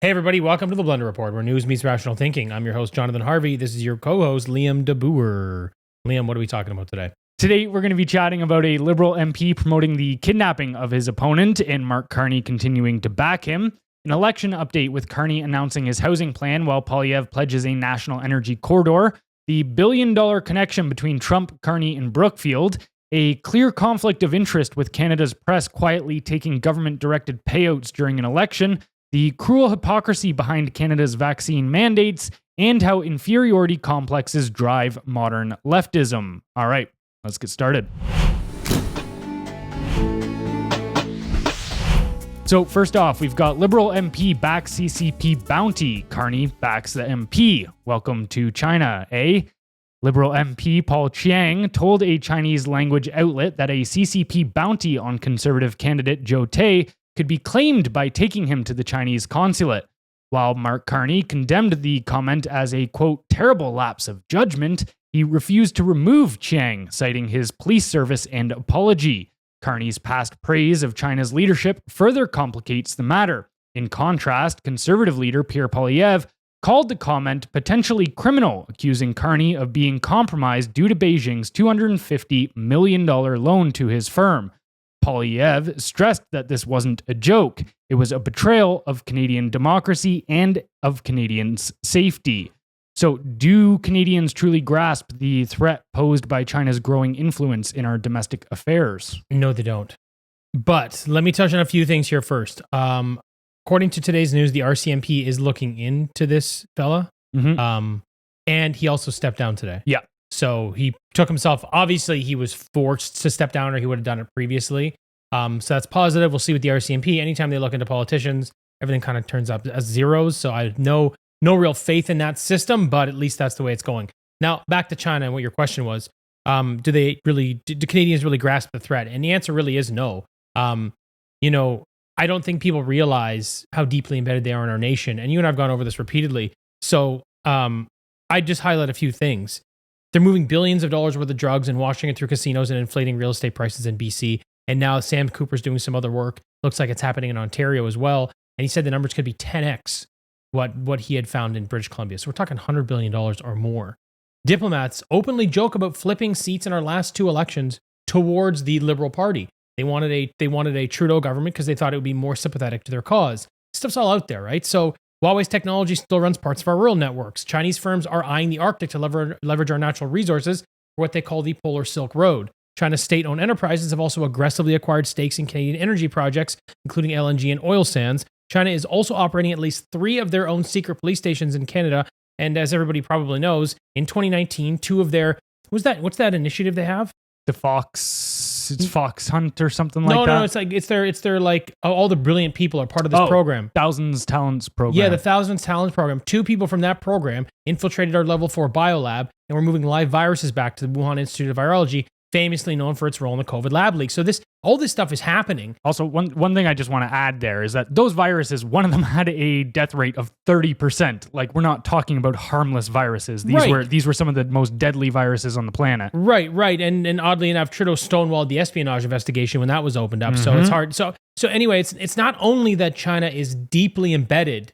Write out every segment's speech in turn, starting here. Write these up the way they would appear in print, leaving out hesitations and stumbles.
Hey everybody, welcome to the Blendr Report, where news meets rational thinking. I'm your host, Jonathan Harvey. This is your co-host, Liam DeBoer. Liam, what are we talking about today? Today, we're going to be chatting about a Liberal MP promoting the kidnapping of his opponent and Mark Carney continuing to back him. An election update with Carney announcing his housing plan while Poilievre pledges a national energy corridor. The billion-dollar connection between Trump, Carney, and Brookfield. A clear conflict of interest with Canada's press quietly taking government-directed payouts during an election. The cruel hypocrisy behind Canada's vaccine mandates, and how inferiority complexes drive modern leftism. All right, let's get started. So first off, we've got Liberal MP backs CCP bounty. Carney backs the MP. Welcome to China, eh? Liberal MP Paul Chiang told a Chinese language outlet that a CCP bounty on Conservative candidate Zhou Tai could be claimed by taking him to the Chinese consulate, while Mark Carney condemned the comment as a, quote, terrible lapse of judgment. He refused to remove Chiang, citing his police service and apology. Carney's past praise of China's leadership further complicates the matter. In contrast, Conservative leader Pierre Poilievre called the comment potentially criminal, accusing Carney of being compromised due to Beijing's $250 million loan to his firm. Poilievre stressed that this wasn't a joke. It was a betrayal of Canadian democracy and of Canadians' safety. So, do Canadians truly grasp the threat posed by China's growing influence in our domestic affairs? No, they don't. But let me touch on a few things here first. According to today's news, the RCMP is looking into this fella. Mm-hmm. And he also stepped down today. Yeah. So he took himself, obviously he was forced to step down or he would have done it previously. So that's positive. We'll see with the RCMP. Anytime they look into politicians, everything kind of turns up as zeros. So I have no real faith in that system, but at least that's the way it's going. Now, back to China and what your question was. Do Canadians really grasp the threat? And the answer really is no. I don't think people realize how deeply embedded they are in our nation. And you and I have gone over this repeatedly. So I just highlight a few things. They're moving billions of dollars worth of drugs and washing it through casinos and inflating real estate prices in BC. And now Sam Cooper's doing some other work. Looks like it's happening in Ontario as well. And he said the numbers could be 10x what he had found in British Columbia. So we're talking $100 billion or more. Diplomats openly joke about flipping seats in our last two elections towards the Liberal Party. They wanted a Trudeau government because they thought it would be more sympathetic to their cause. Stuff's all out there, right? So Huawei's technology still runs parts of our rural networks. Chinese firms are eyeing the Arctic to leverage our natural resources for what they call the Polar Silk Road. China's state-owned enterprises have also aggressively acquired stakes in Canadian energy projects, including LNG and oil sands. China is also operating at least 3 of their own secret police stations in Canada. And as everybody probably knows, in 2019, 2 of their... What's that initiative they have? The Fox Hunt or something like that? No, it's their like, all the brilliant people are part of this program. Thousands Talents program. Yeah, the Thousands Talents program. 2 people from that program infiltrated our level 4 biolab, and we're moving live viruses back to the Wuhan Institute of Virology, famously known for its role in the COVID lab leak. So all this stuff is happening. Also, one thing I just want to add there is that those viruses, one of them had a death rate of 30%. Like, we're not talking about harmless viruses. These were some of the most deadly viruses on the planet. Right. And oddly enough, Trudeau stonewalled the espionage investigation when that was opened up. Mm-hmm. So it's hard. So anyway, it's not only that China is deeply embedded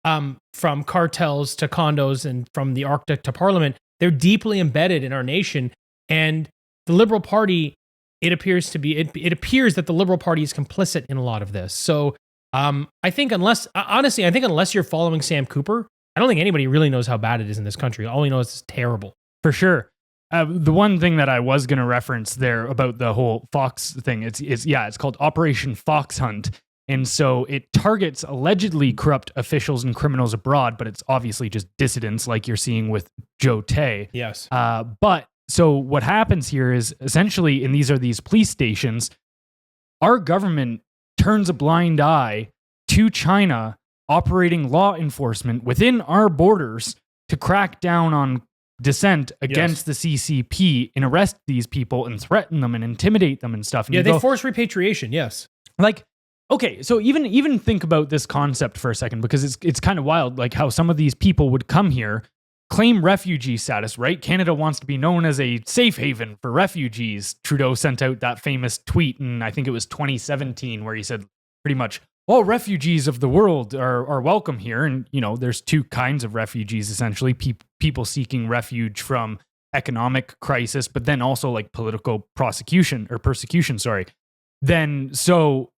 from cartels to condos and from the Arctic to Parliament. They're deeply embedded in our nation. And the Liberal Party, it appears that the Liberal Party is complicit in a lot of this. So I think unless you're following Sam Cooper, I don't think anybody really knows how bad it is in this country. All we know is it's terrible. For sure. The one thing that I was going to reference there about the whole Fox thing, it's called Operation Fox Hunt. And so it targets allegedly corrupt officials and criminals abroad, but it's obviously just dissidents like you're seeing with Zhou Tai. Yes. So what happens here is essentially, and these are these police stations, our government turns a blind eye to China operating law enforcement within our borders to crack down on dissent against the CCP and arrest these people and threaten them and intimidate them and stuff. And they force repatriation, yes. Like, okay, so even think about this concept for a second, because it's kind of wild, like how some of these people would come here, claim refugee status, right? Canada wants to be known as a safe haven for refugees. Trudeau sent out that famous tweet in, I think it was 2017, where he said pretty much all refugees of the world are welcome here. And, there's two kinds of refugees, essentially. People seeking refuge from economic crisis, but then also like political persecution, sorry. Then, so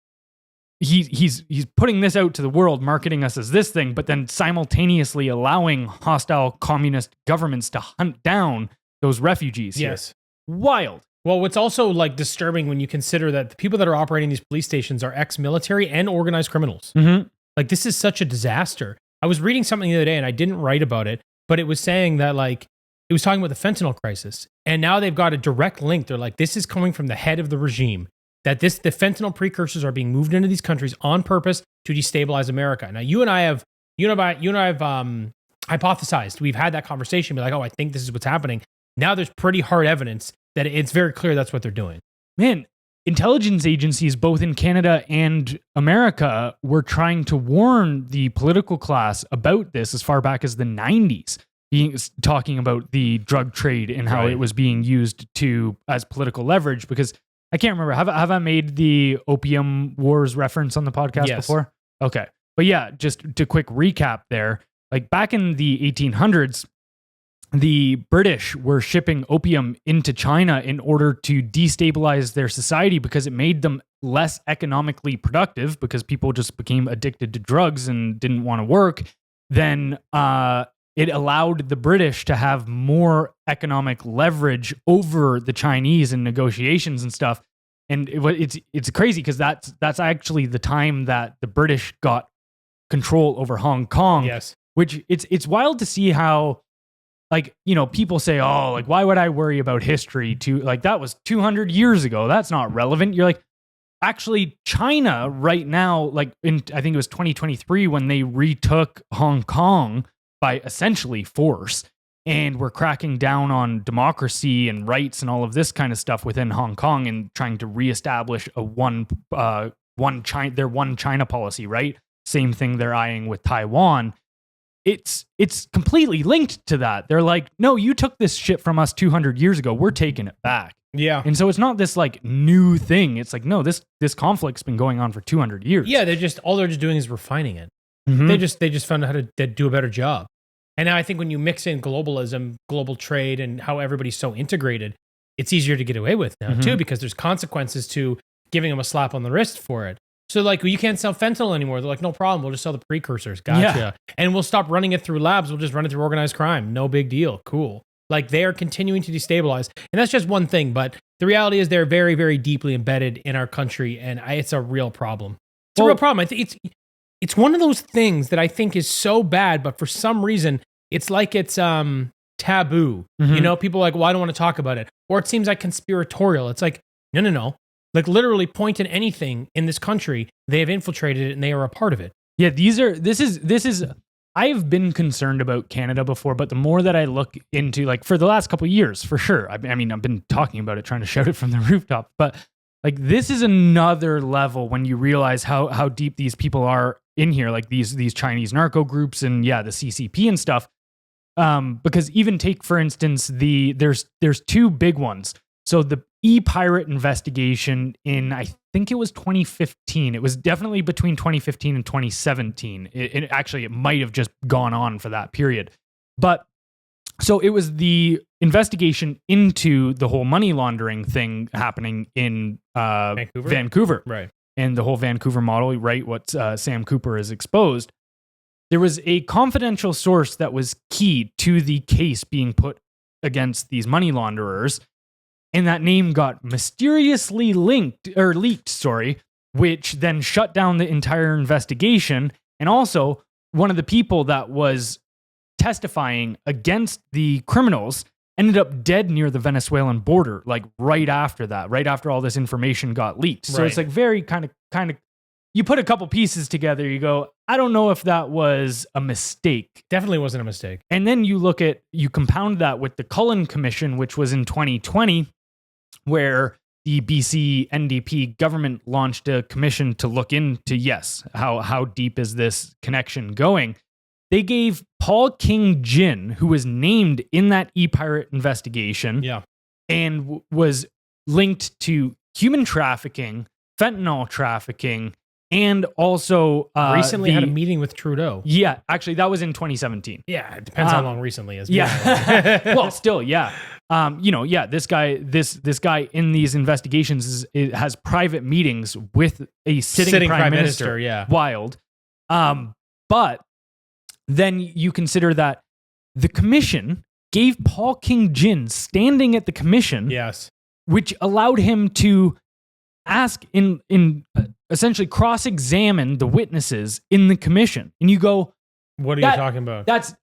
he's putting this out to the world, marketing us as this thing, but then simultaneously allowing hostile communist governments to hunt down those refugees. Yes. Here. Wild. Well, what's also like disturbing when you consider that the people that are operating these police stations are ex-military and organized criminals. Mm-hmm. Like, this is such a disaster. I was reading something the other day and I didn't write about it, but it was saying that like, it was talking about the fentanyl crisis. And now they've got a direct link. They're like, this is coming from the head of the regime, that the fentanyl precursors are being moved into these countries on purpose to destabilize America. Now, you and I have hypothesized. We've had that conversation, be like, oh, I think this is what's happening. Now there's pretty hard evidence that it's very clear that's what they're doing. Man, intelligence agencies, both in Canada and America, were trying to warn the political class about this as far back as the 90s, talking about the drug trade and how it was being used as political leverage. Because I can't remember, have I made the opium wars reference on the podcast before? Okay. But yeah, just to quick recap there, like back in the 1800s, the British were shipping opium into China in order to destabilize their society because it made them less economically productive because people just became addicted to drugs and didn't want to work. Then it allowed the British to have more economic leverage over the Chinese in negotiations and stuff. And it's crazy because that's actually the time that the British got control over Hong Kong. Yes. Which it's wild to see how, like, people say, oh, like, why would I worry about history? That was 200 years ago. That's not relevant. You're like, actually, China right now, like I think it was 2023 when they retook Hong Kong by essentially force, and we're cracking down on democracy and rights and all of this kind of stuff within Hong Kong and trying to reestablish their one China policy, right? Same thing they're eyeing with Taiwan. It's completely linked to that. They're like, no, you took this shit from us 200 years ago. We're taking it back. Yeah. And so it's not this like new thing. It's like, no, this conflict's been going on for 200 years. Yeah, they're just doing is refining it. Mm-hmm. They just found out how to do a better job. And now I think when you mix in globalism, global trade, and how everybody's so integrated, it's easier to get away with now too, because there's consequences to giving them a slap on the wrist for it. So like, well, you can't sell fentanyl anymore. They're like, no problem. We'll just sell the precursors. Gotcha. Yeah. And we'll stop running it through labs. We'll just run it through organized crime. No big deal. Cool. Like, they are continuing to destabilize. And that's just one thing. But the reality is they're very, very deeply embedded in our country. And it's a real problem. It's a real problem. I think it's one of those things that I think is so bad, but for some reason, it's like it's taboo. Mm-hmm. People are like, well, I don't want to talk about it. Or it seems like conspiratorial. It's like, no. Like, literally point at anything in this country, they have infiltrated it and they are a part of it. Yeah, this is I've been concerned about Canada before, but the more that I look into, like, for the last couple of years, for sure. I mean, I've been talking about it, trying to shout it from the rooftop, but like, this is another level when you realize how deep these people are in here, like these Chinese narco groups and the CCP and stuff. Because even take, for instance, there's two big ones. So the e-pirate investigation in, I think it was 2015. It was definitely between 2015 and 2017. It might have just gone on for that period. But so it was the investigation into the whole money laundering thing happening in Vancouver. Right. And the whole Vancouver model, right? What Sam Cooper has exposed. There was a confidential source that was key to the case being put against these money launderers. And that name got mysteriously leaked, which then shut down the entire investigation. And also, one of the people that was testifying against the criminals ended up dead near the Venezuelan border, like right after all this information got leaked. So It's like very kind of, you put a couple pieces together, you go, I don't know if that was a mistake. Definitely wasn't a mistake. And then you compound that with the Cullen Commission, which was in 2020, where the BC NDP government launched a commission to look into, how deep is this connection going? They gave Paul King-Jin, who was named in that e-pirate investigation, and was linked to human trafficking, fentanyl trafficking, and also recently had a meeting with Trudeau. Yeah, actually, that was in 2017. Yeah, it depends how long recently is. Yeah, well, still, yeah. This guy in these investigations has private meetings with a sitting prime minister. Yeah, wild. But then you consider that the commission gave Paul King-jin standing at the commission. Yes, which allowed him to ask in essentially cross-examine the witnesses in the commission. And you go, what are you talking about? That's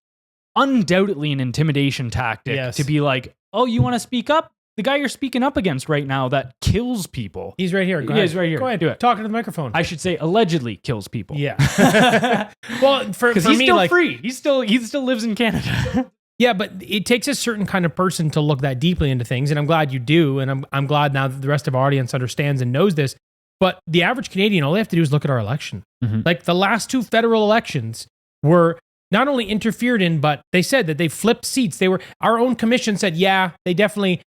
undoubtedly an intimidation tactic to be like, oh, you want to speak up? The guy you're speaking up against right now that kills people. He's right here. Go ahead. He's right here. Go ahead. Do it. Talking to the microphone. I should say allegedly kills people. Yeah. Well, for he's me, still free. He still lives in Canada. Yeah, but it takes a certain kind of person to look that deeply into things, and I'm glad you do, and I'm glad now that the rest of our audience understands and knows this. But the average Canadian, all they have to do is look at our election. Mm-hmm. Like the last 2 federal elections were not only interfered in, but they said that they flipped seats. Our own commission said, yeah, they definitely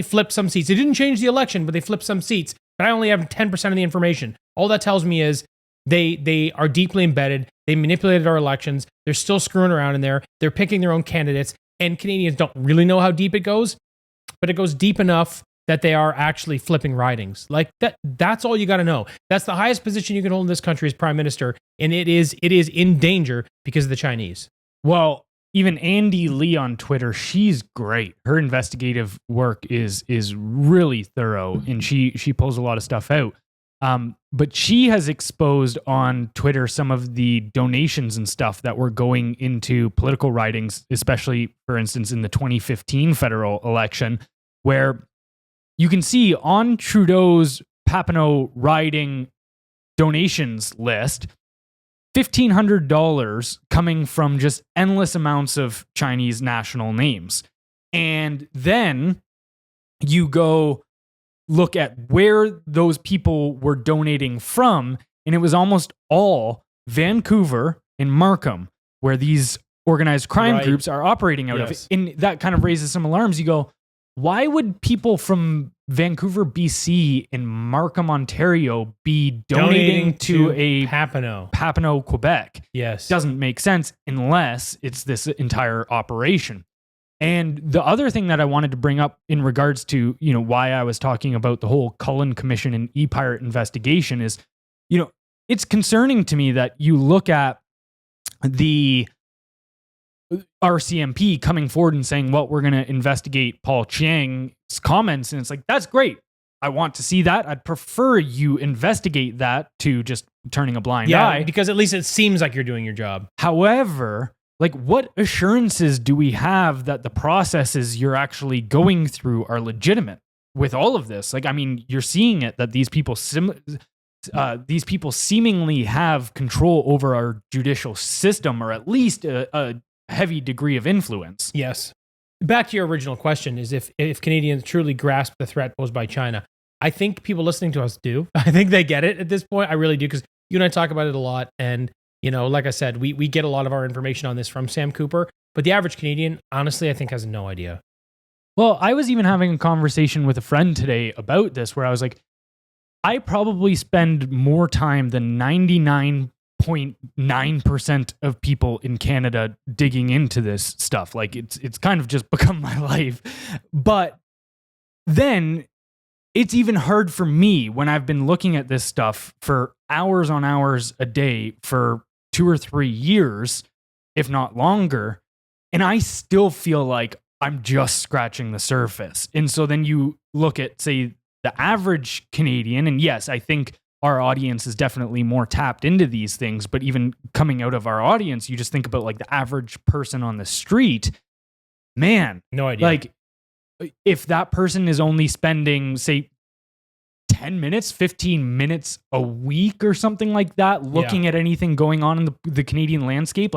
flipped some seats. They didn't change the election, but they flipped some seats. But I only have 10% of the information. All that tells me is they are deeply embedded. They manipulated our elections. They're still screwing around in there. They're picking their own candidates. And Canadians don't really know how deep it goes, but it goes deep enough that they are actually flipping ridings. Like that's all you got to know. That's the highest position you can hold in this country as prime minister. And it is in danger because of the Chinese. Well, even Andy Lee on Twitter, she's great. Her investigative work is really thorough, and she pulls a lot of stuff out. But she has exposed on Twitter some of the donations and stuff that were going into political ridings, especially, for instance, in the 2015 federal election, where you can see on Trudeau's Papineau riding donations list, $1,500 coming from just endless amounts of Chinese national names. And then you go look at where those people were donating from, and it was almost all Vancouver and Markham, where these organized crime groups are operating out of. And that kind of raises some alarms. You go, why would people from Vancouver, BC and Markham, Ontario be donating to a Papineau, Quebec? Yes. Doesn't make sense unless it's this entire operation. And the other thing that I wanted to bring up in regards to, why I was talking about the whole Cullen Commission and e-pirate investigation is, it's concerning to me that you look at the RCMP coming forward and saying, well, we're going to investigate Paul Chiang's comments. And it's like, that's great. I want to see that. I'd prefer you investigate that to just turning a blind eye. Because at least it seems like you're doing your job. However, what assurances do we have that the processes you're actually going through are legitimate with all of this? You're seeing it that these people seemingly have control over our judicial system, or at least a heavy degree of influence. Yes. Back to your original question is if Canadians truly grasp the threat posed by China. I think people listening to us do. I think they get it at this point. I really do, because you and I talk about it a lot. And like I said, we get a lot of our information on this from Sam Cooper, but the average Canadian, honestly, I think has no idea. Well, I was even having a conversation with a friend today about this, where I was like, I probably spend more time than 99.9% of people in Canada digging into this stuff. It's kind of just become my life. But then it's even hard for me when I've been looking at this stuff for hours on hours a day for 2 or 3 years, if not longer, and I still feel like I'm just scratching the surface. And so then you look at, say, the average Canadian, and yes, I think our audience is definitely more tapped into these things, but even coming out of our audience, you just think about the average person on the street, man. No idea. If that person is only spending, say, 10 minutes, 15 minutes a week or something like that, looking at anything going on in the Canadian landscape,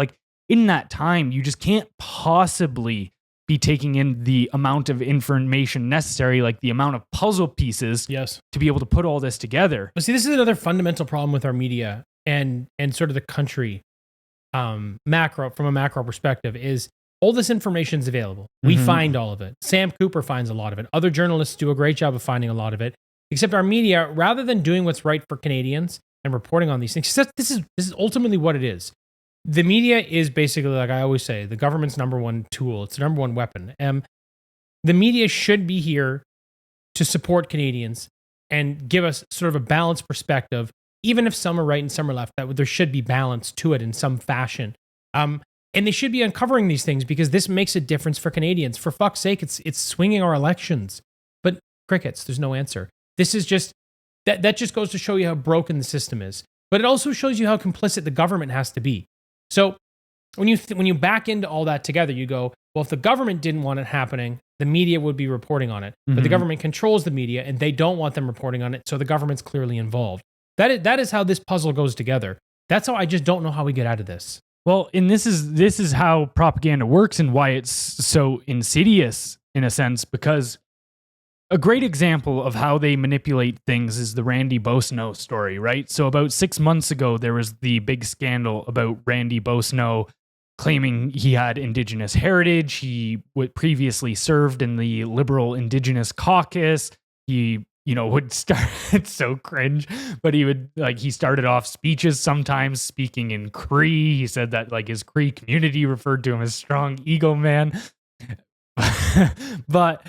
in that time, you just can't possibly be taking in the amount of information necessary, the amount of puzzle pieces to be able to put all this together. But see, this is another fundamental problem with our media and sort of the country from a macro perspective is all this information is available. We find all of it. Sam Cooper finds a lot of it. Other journalists do a great job of finding a lot of it. Except our media, rather than doing what's right for Canadians and reporting on these things. This is ultimately what it is. The media is basically, like I always say, the government's number one tool. It's the number one weapon. The media should be here to support Canadians and give us sort of a balanced perspective, even if some are right and some are left, that there should be balance to it in some fashion. And they should be uncovering these things because this makes a difference for Canadians. For fuck's sake, it's swinging our elections. But crickets, there's no answer. This is just, that just goes to show you how broken the system is. But it also shows you how complicit the government has to be. So when you back into all that together, you go, well, if the government didn't want it happening, the media would be reporting on it. But the government controls the media and they don't want them reporting on it. So the government's clearly involved. That is how this puzzle goes together. That's how I just don't know how we get out of this. Well, and this is how propaganda works and why it's so insidious in a sense, because a great example of how they manipulate things is the Randy Boissonnault story, right? So about 6 months ago, there was the big scandal about Randy Boissonnault claiming he had Indigenous heritage. He previously served in the Liberal Indigenous Caucus. He, would start, it's so cringe, but he started off speeches sometimes speaking in Cree. He said that his Cree community referred to him as strong ego man. But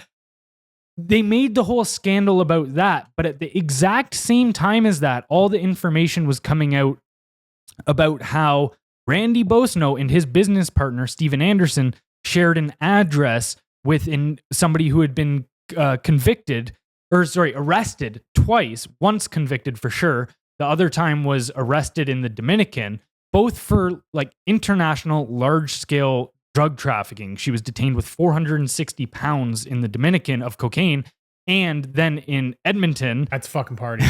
they made the whole scandal about that. But at the exact same time as that, all the information was coming out about how Randy Boissonnault and his business partner, Stephen Anderson, shared an address with somebody who had been arrested twice, once convicted for sure. The other time was arrested in the Dominican, both for international large-scale drug trafficking. She was detained with 460 pounds in the Dominican of cocaine. And then in Edmonton... That's fucking party.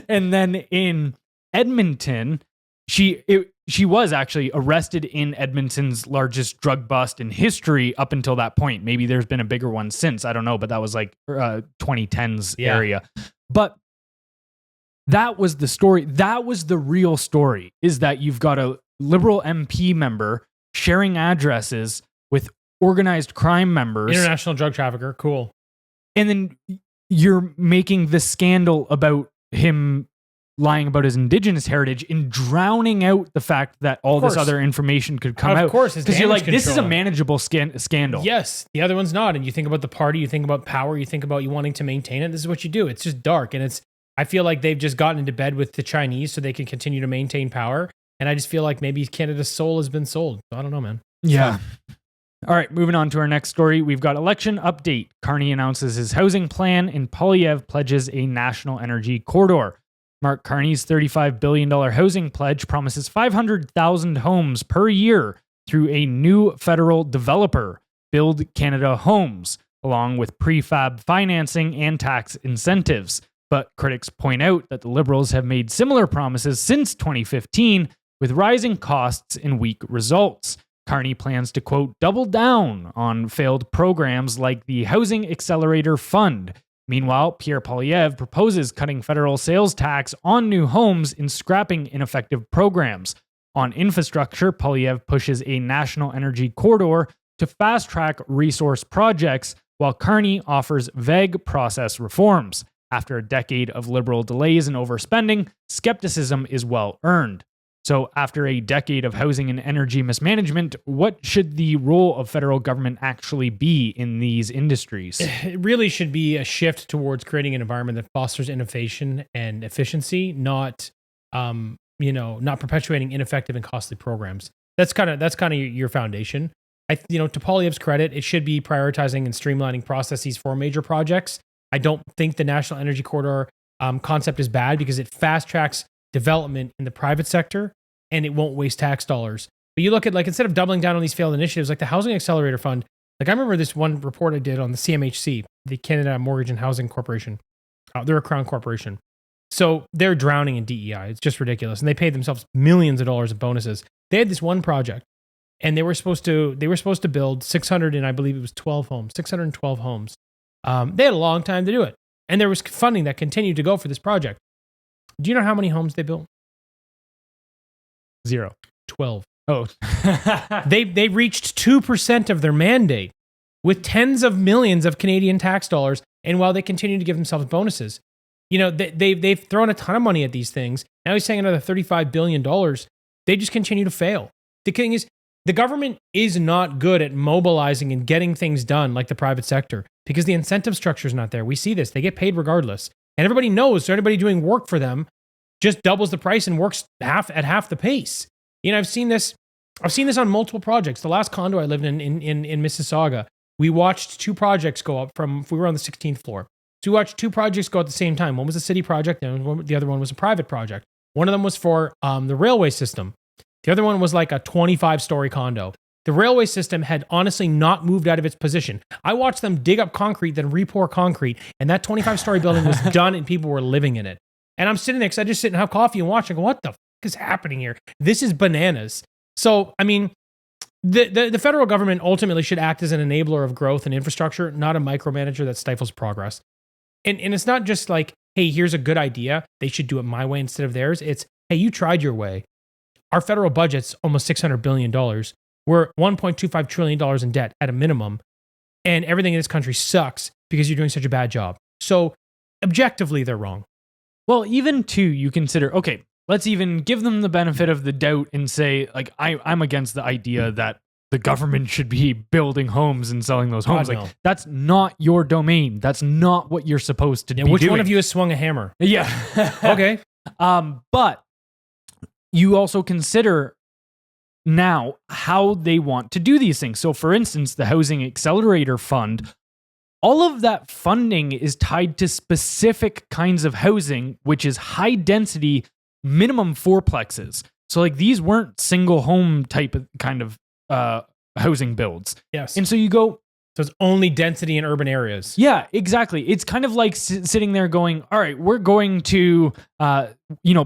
And then in Edmonton, she was actually arrested in Edmonton's largest drug bust in history up until that point. Maybe there's been a bigger one since. I don't know, but that was 2010s area. But that was the story. That was the real story, is that you've got a Liberal MP member sharing addresses with organized crime members. International drug trafficker. Cool. And then you're making the scandal about him lying about his Indigenous heritage and drowning out the fact that all this other information could come out. Of course. Because you're like, this is a manageable scandal. Yes. The other one's not. And you think about the party, you think about power, you think about you wanting to maintain it. This is what you do. It's just dark. And I feel like they've just gotten into bed with the Chinese so they can continue to maintain power. And I just feel like maybe Canada's soul has been sold. I don't know, man. Yeah. All right, moving on to our next story. We've got election update. Carney announces his housing plan and Poilievre pledges a national energy corridor. Mark Carney's $35 billion housing pledge promises 500,000 homes per year through a new federal developer, Build Canada Homes, along with prefab financing and tax incentives. But critics point out that the Liberals have made similar promises since 2015, with rising costs and weak results. Carney plans to, quote, double down on failed programs like the Housing Accelerator Fund. Meanwhile, Pierre Poilievre proposes cutting federal sales tax on new homes and scrapping ineffective programs. On infrastructure, Poilievre pushes a national energy corridor to fast-track resource projects, while Carney offers vague process reforms. After a decade of Liberal delays and overspending, skepticism is well earned. So after a decade of housing and energy mismanagement, what should the role of federal government actually be in these industries? It really should be a shift towards creating an environment that fosters innovation and efficiency, not perpetuating ineffective and costly programs. That's kind of your foundation. To Poilievre's credit, it should be prioritizing and streamlining processes for major projects. I don't think the National Energy Corridor concept is bad because it fast tracks development in the private sector and it won't waste tax dollars. But you look at instead of doubling down on these failed initiatives like the Housing Accelerator Fund, I remember this one report I did on the CMHC, the Canada Mortgage and Housing Corporation. They're a crown corporation. So they're drowning in DEI. It's just ridiculous. And they paid themselves millions of dollars of bonuses. They had this one project and they were supposed to build 600 and I believe it was 12 homes, 612 homes. They had a long time to do it. And there was funding that continued to go for this project. Do you know how many homes they built? 0. 12. Oh. They reached 2% of their mandate with tens of millions of Canadian tax dollars, and while they continued to give themselves bonuses. they've thrown a ton of money at these things. Now he's saying another $35 billion. They just continue to fail. The thing is, the government is not good at mobilizing and getting things done like the private sector because the incentive structure is not there. We see this. They get paid regardless. And everybody knows, so anybody doing work for them just doubles the price and works at half the pace. I've seen this on multiple projects. The last condo I lived in Mississauga, we watched two projects go up we were on the 16th floor. So we watched two projects go at the same time. One was a city project and the other one was a private project. One of them was for the railway system. The other one was like a 25-story condo. The railway system had honestly not moved out of its position. I watched them dig up concrete, then repour concrete, and that 25-story building was done and people were living in it. And I'm sitting there because I just sit and have coffee and watch and go, what the fuck is happening here? This is bananas. So, I mean, the federal government ultimately should act as an enabler of growth and infrastructure, not a micromanager that stifles progress. And it's not just like, hey, here's a good idea. They should do it my way instead of theirs. It's, hey, you tried your way. Our federal budget's almost $600 billion. We're $1.25 trillion in debt at a minimum. And everything in this country sucks because you're doing such a bad job. So objectively, they're wrong. Well, even too, you consider, okay, let's even give them the benefit of the doubt and say, like, I'm against the idea that the government should be building homes and selling those homes. No. Like, that's not your domain. That's not what you're supposed to be which doing. one of you has swung a hammer? Yeah. Okay. But you also consider now how they want to do these things. So, for instance, the Housing Accelerator Fund, all of that funding is tied to specific kinds of housing, which is high density, minimum fourplexes. So, like, these weren't single home type of kind of housing builds. Yes. And so you go, so it's only density in urban areas. yeah, exactly. It's kind of like sitting there going, all right, we're going to,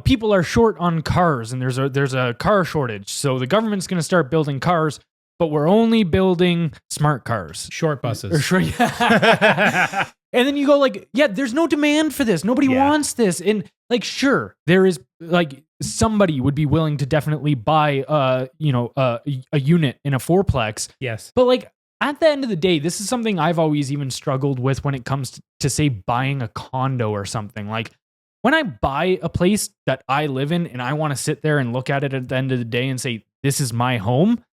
people are short on cars and there's a car shortage. So the government's going to start building cars, but we're only building smart cars. Short buses. Or short, yeah. And then you go like, yeah, there's no demand for this. Nobody wants this. And like, sure, there is like somebody would be willing to definitely buy, a unit in a fourplex. Yes. But like, at the end of the day, this is something I've always even struggled with when it comes to say buying a condo or something. Like when I buy a place that I live in and I want to sit there and look at it at the end of the day and say, this is my home,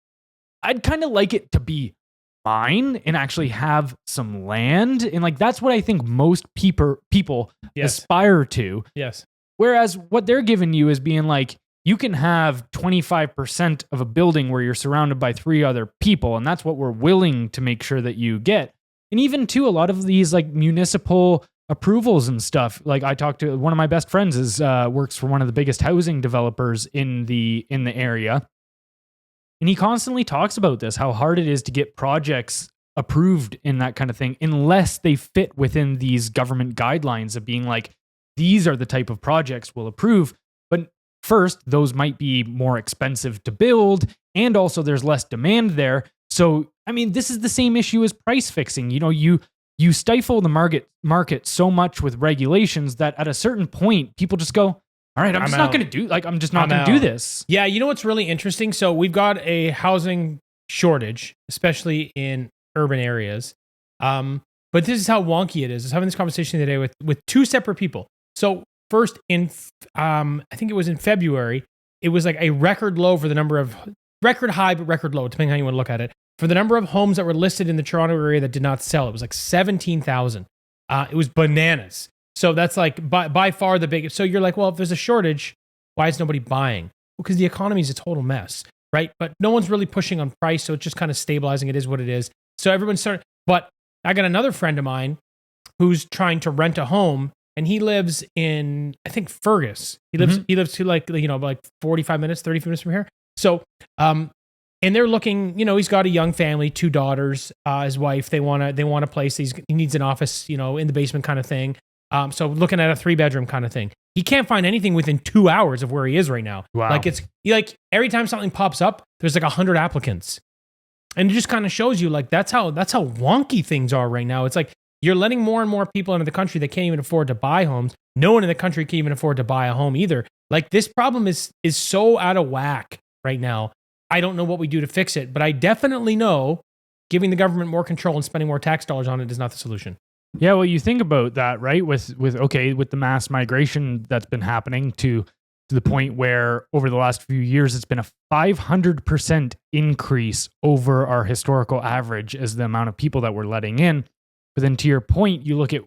I'd kind of like it to be mine and actually have some land. And like, that's what I think most people aspire to. Yes. Whereas what they're giving you is being like, you can have 25% of a building where you're surrounded by 3 other people. And that's what we're willing to make sure that you get. And even too, a lot of these like municipal approvals and stuff. Like I talked to one of my best friends works for one of the biggest housing developers in the area. And he constantly talks about this, how hard it is to get projects approved in that kind of thing, unless they fit within these government guidelines of being like, these are the type of projects we'll approve. But first, those might be more expensive to build, and also there's less demand there. So, I mean, this is the same issue as price fixing. You know, you stifle the market so much with regulations that at a certain point, people just go, all right, I'm just not going to do this. Yeah, you know what's really interesting? So we've got a housing shortage, especially in urban areas. But this is how wonky it is. I was having this conversation today with 2 separate people. So first, I think it was in February, it was like a record low for the number of, record high, but record low, depending on how you want to look at it, for the number of homes that were listed in the Toronto area that did not sell. It was like 17,000. It was bananas. So that's like by far the biggest. So you're like, well, if there's a shortage, why is nobody buying? Well, because the economy is a total mess, right? But no one's really pushing on price, so it's just kind of stabilizing. It is what it is. So everyone's starting. But I got another friend of mine who's trying to rent a home, and he lives in, I think, Fergus. He lives to like 45 minutes, 30 minutes from here. So, and they're looking, he's got a young family, 2 daughters, his wife. They want a place. He needs an office, in the basement kind of thing. So looking at a 3-bedroom kind of thing. He can't find anything within 2 hours of where he is right now. Wow. Like it's like every time something pops up, there's like 100 applicants. And it just kind of shows you like that's how wonky things are right now. It's like you're letting more and more people into the country that can't even afford to buy homes. No one in the country can even afford to buy a home either. Like this problem is so out of whack right now. I don't know what we do to fix it, but I definitely know giving the government more control and spending more tax dollars on it is not the solution. Yeah, well, you think about that, right? With the mass migration that's been happening to the point where over the last few years it's been a 500% increase over our historical average as the amount of people that we're letting in. But then to your point, you look at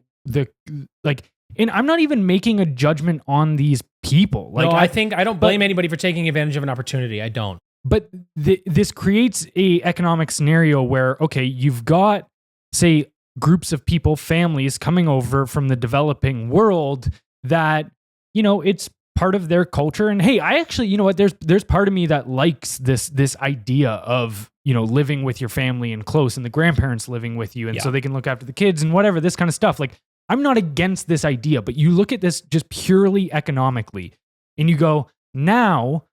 and I'm not even making a judgment on these people. Like, no, I don't blame anybody for taking advantage of an opportunity. I don't. But this creates a economic scenario where, okay, you've got, say, groups of people, families coming over from the developing world that, it's part of their culture. And hey, I actually, there's part of me that likes this idea of, living with your family and close, and the grandparents living with you. And so they can look after the kids and whatever, this kind of stuff. Like, I'm not against this idea, but you look at this just purely economically and you go, now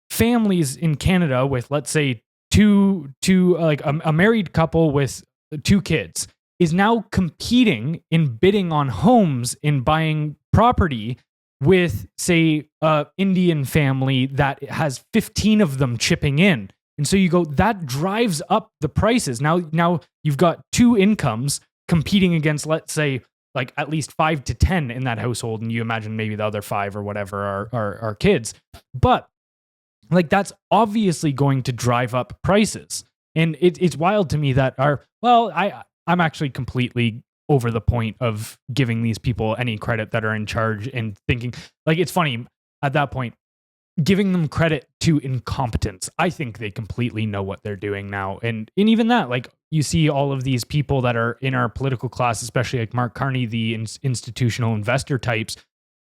families in Canada with, let's say, a married couple with 2 kids is now competing in bidding on homes and buying property with, say, a Indian family that has 15 of them chipping in. And so you go, that drives up the prices. Now you've got 2 incomes competing against, let's say, like at least 5 to 10 in that household. And you imagine maybe the other 5 or whatever are kids. But like, that's obviously going to drive up prices. And it's wild to me that I'm actually completely over the point of giving these people any credit that are in charge and thinking, like, it's funny at that point, giving them credit to incompetence. I think they completely know what they're doing now. And even that, like, you see all of these people that are in our political class, especially like Mark Carney, the institutional investor types.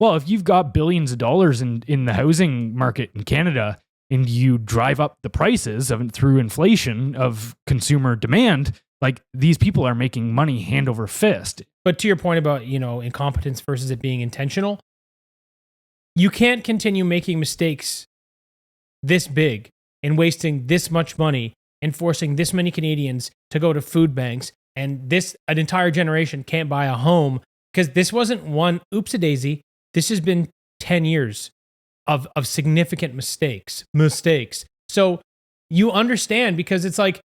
Well, if you've got billions of dollars in the housing market in Canada and you drive up the prices through inflation of consumer demand, like, these people are making money hand over fist. But to your point about, incompetence versus it being intentional, you can't continue making mistakes this big and wasting this much money and forcing this many Canadians to go to food banks, and an entire generation can't buy a home, because this wasn't one oopsie-daisy. This has been 10 years of significant mistakes. So you understand, because it's like,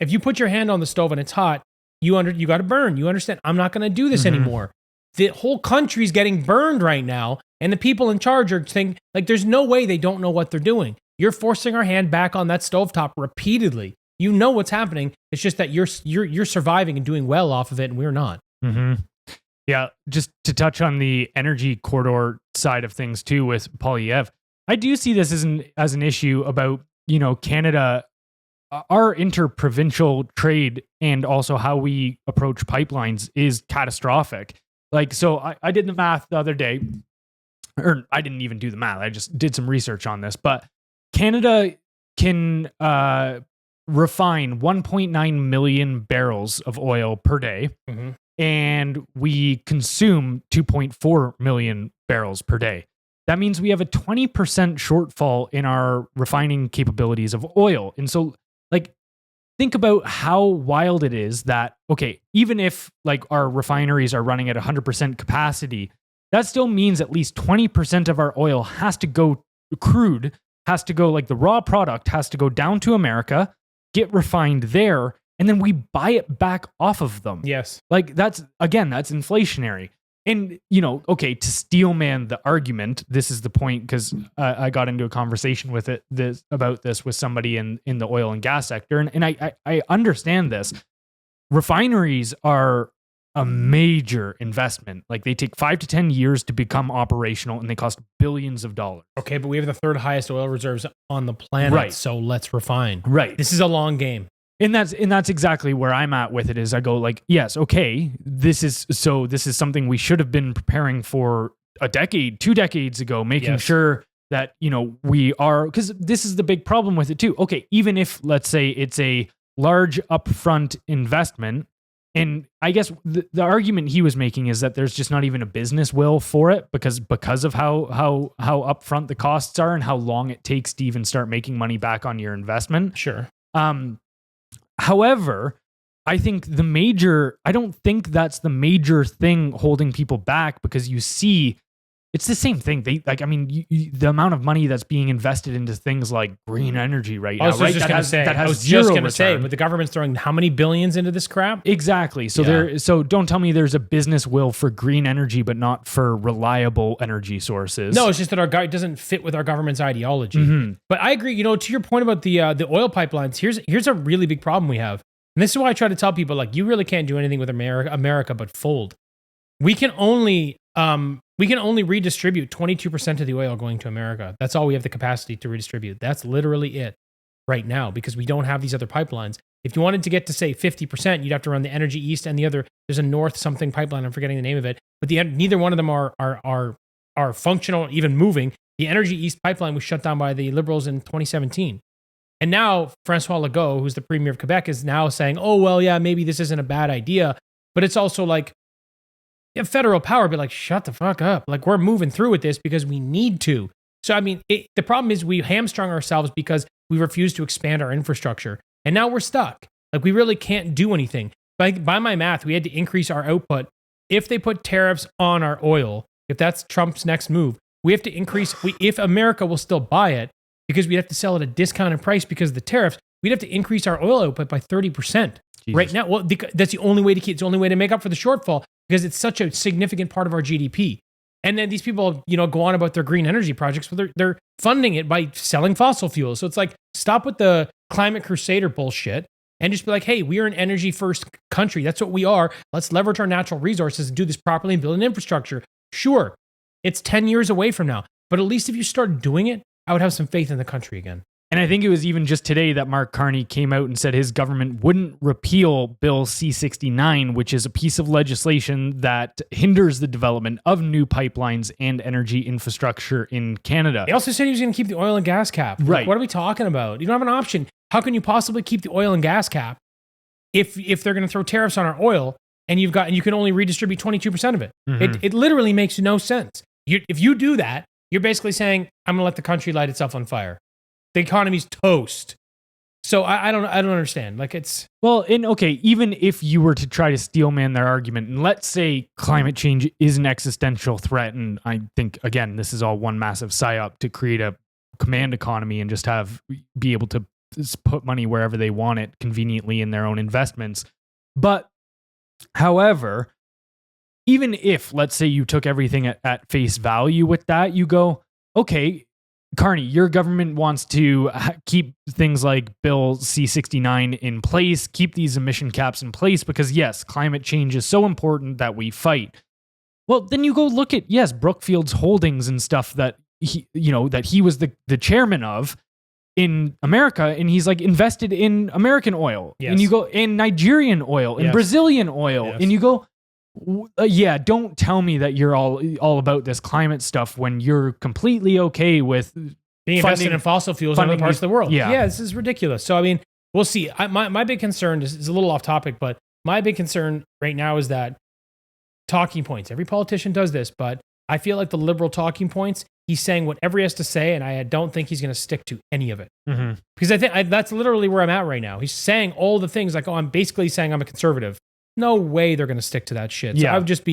if you put your hand on the stove and it's hot, you got to burn. You understand, I'm not going to do this anymore. The whole country's getting burned right now, and the people in charge are thinking, like, there's no way they don't know what they're doing. You're forcing our hand back on that stovetop repeatedly. You know what's happening. It's just that you're surviving and doing well off of it, and we're not. Mm-hmm. Yeah, just to touch on the energy corridor side of things too with Poilievre, I do see this as an issue about, Canada, our interprovincial trade, and also how we approach pipelines is catastrophic. Like, so I did the math the other day, or I didn't even do the math. I just did some research on this, but Canada can refine 1.9 million barrels of oil per day. Mm-hmm. And we consume 2.4 million barrels per day. That means we have a 20% shortfall in our refining capabilities of oil. And so, like, think about how wild it is that, okay, even if like our refineries are running at 100% capacity, that still means at least 20% of our oil has to go crude, has to go, like, the raw product has to go down to America, get refined there, and then we buy it back off of them. Yes. Like, that's inflationary. And, okay, to steelman the argument, this is the point, because I got into a conversation about this with somebody in the oil and gas sector. And I understand this. Refineries are a major investment. Like, they take 5 to 10 years to become operational, and they cost billions of dollars. Okay, but we have the 3rd highest oil reserves on the planet. Right. So let's refine. Right. This is a long game. And that's exactly where I'm at with it, is I go, like, yes, okay, this is something we should have been preparing for a decade, 2 decades ago, making sure that, we are, because this is the big problem with it too. Okay, even if, let's say, it's a large upfront investment, and I guess the argument he was making is that there's just not even a business will for it because of how upfront the costs are and how long it takes to even start making money back on your investment. Sure. However, I don't think that's the major thing holding people back, because you see It's the same thing. The amount of money that's being invested into things like green energy right now, right? That has zero return. But the government's throwing how many billions into this crap? Exactly. So don't tell me there's a business will for green energy, but not for reliable energy sources. No, it's just that it doesn't fit with our government's ideology. Mm-hmm. But I agree. To your point about the oil pipelines, here's a really big problem we have, and this is why I try to tell people, like, you really can't do anything with America but fold. We can only redistribute 22% of the oil going to America. That's all we have the capacity to redistribute. That's literally it right now, because we don't have these other pipelines. If you wanted to get to, say, 50%, you'd have to run the Energy East and the other. There's a North something pipeline. I'm forgetting the name of it, but neither one of them are functional, even moving. The Energy East pipeline was shut down by the Liberals in 2017. And now Francois Legault, who's the premier of Quebec, is now saying, oh, well, yeah, maybe this isn't a bad idea. But it's also like, you have federal power, be like, shut the fuck up. Like, we're moving through with this because we need to. So, I mean, the problem is we hamstrung ourselves because we refuse to expand our infrastructure. And now we're stuck. Like, we really can't do anything. By my math, we had to increase our output. If they put tariffs on our oil, if that's Trump's next move, we have to increase. If America will still buy it, because we have to sell at a discounted price because of the tariffs, we'd have to increase our oil output by 30%. Jesus. Right now. Well, that's the only way to it's the only way to make up for the shortfall, because it's such a significant part of our GDP. And then these people, go on about their green energy projects, but they're funding it by selling fossil fuels. So it's like, stop with the climate crusader bullshit and just be like, hey, we are an energy first country. That's what we are. Let's leverage our natural resources and do this properly and build an infrastructure. Sure, it's 10 years away from now, but at least if you start doing it, I would have some faith in the country again. And I think it was even just today that Mark Carney came out and said his government wouldn't repeal Bill C-69, which is a piece of legislation that hinders the development of new pipelines and energy infrastructure in Canada. He also said he was going to keep the oil and gas cap. Right. Like, what are we talking about? You don't have an option. How can you possibly keep the oil and gas cap if they're going to throw tariffs on our oil and you can only redistribute 22% of it? Mm-hmm. It literally makes no sense. If you do that, you're basically saying, I'm going to let the country light itself on fire. The economy's toast. So I don't understand. Like, it's... Well, even if you were to try to steelman their argument, and let's say climate change is an existential threat, and I think, again, this is all one massive psyop to create a command economy and just be able to put money wherever they want it conveniently in their own investments. But, however, even if, let's say you took everything at face value with that, you go, okay, Carney, your government wants to keep things like Bill C-69 in place, keep these emission caps in place because, yes, climate change is so important that we fight. Well, then you go look at, Brookfield's holdings and stuff that he was the chairman of in America, and he's like invested in American oil, and you go in Nigerian oil, and Brazilian oil, and you go, don't tell me that you're all about this climate stuff when you're completely okay with being invested in fossil fuels in other parts of the world. Yeah, this is ridiculous. So, I mean, we'll see. My big concern is a little off topic, but my big concern right now is that talking points. Every politician does this, but I feel like the liberal talking points, he's saying whatever he has to say, and I don't think he's going to stick to any of it. Mm-hmm. Because I think that's literally where I'm at right now. He's saying all the things like, I'm basically saying I'm a conservative. No way they're going to stick to that shit. So I would just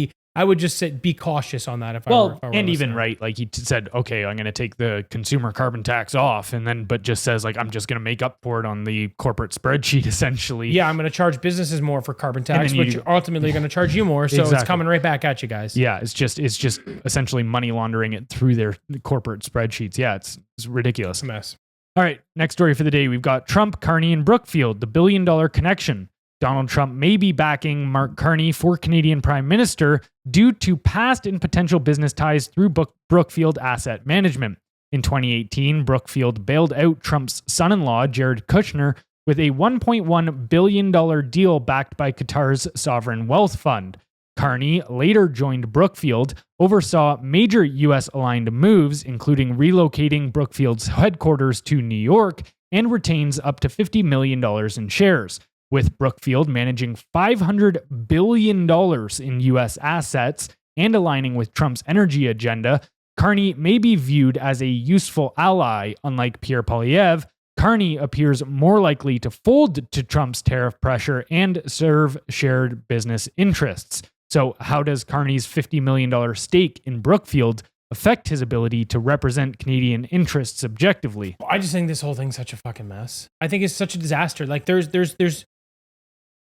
be cautious on that. If I were and even right, like he said, okay, I'm going to take the consumer carbon tax off, but just says like, I'm just going to make up for it on the corporate spreadsheet essentially. Yeah, I'm going to charge businesses more for carbon tax, which ultimately are going to charge you more. So It's coming right back at you guys. Yeah, it's just essentially money laundering it through their corporate spreadsheets. Yeah, it's ridiculous. It's a mess. All right, next story for the day. We've got Trump, Carney, and Brookfield, the $1 billion connection. Donald Trump may be backing Mark Carney for Canadian Prime Minister due to past and potential business ties through Brookfield Asset Management. In 2018, Brookfield bailed out Trump's son-in-law, Jared Kushner, with a $1.1 billion deal backed by Qatar's sovereign wealth fund. Carney later joined Brookfield, oversaw major U.S.-aligned moves, including relocating Brookfield's headquarters to New York, and retains up to $50 million in shares. With Brookfield managing $500 billion in U.S. assets and aligning with Trump's energy agenda, Carney may be viewed as a useful ally. Unlike Pierre Poilievre, Carney appears more likely to fold to Trump's tariff pressure and serve shared business interests. So how does Carney's $50 million stake in Brookfield affect his ability to represent Canadian interests objectively. I just think this whole thing's such a fucking mess. I think it's such a disaster. Like there's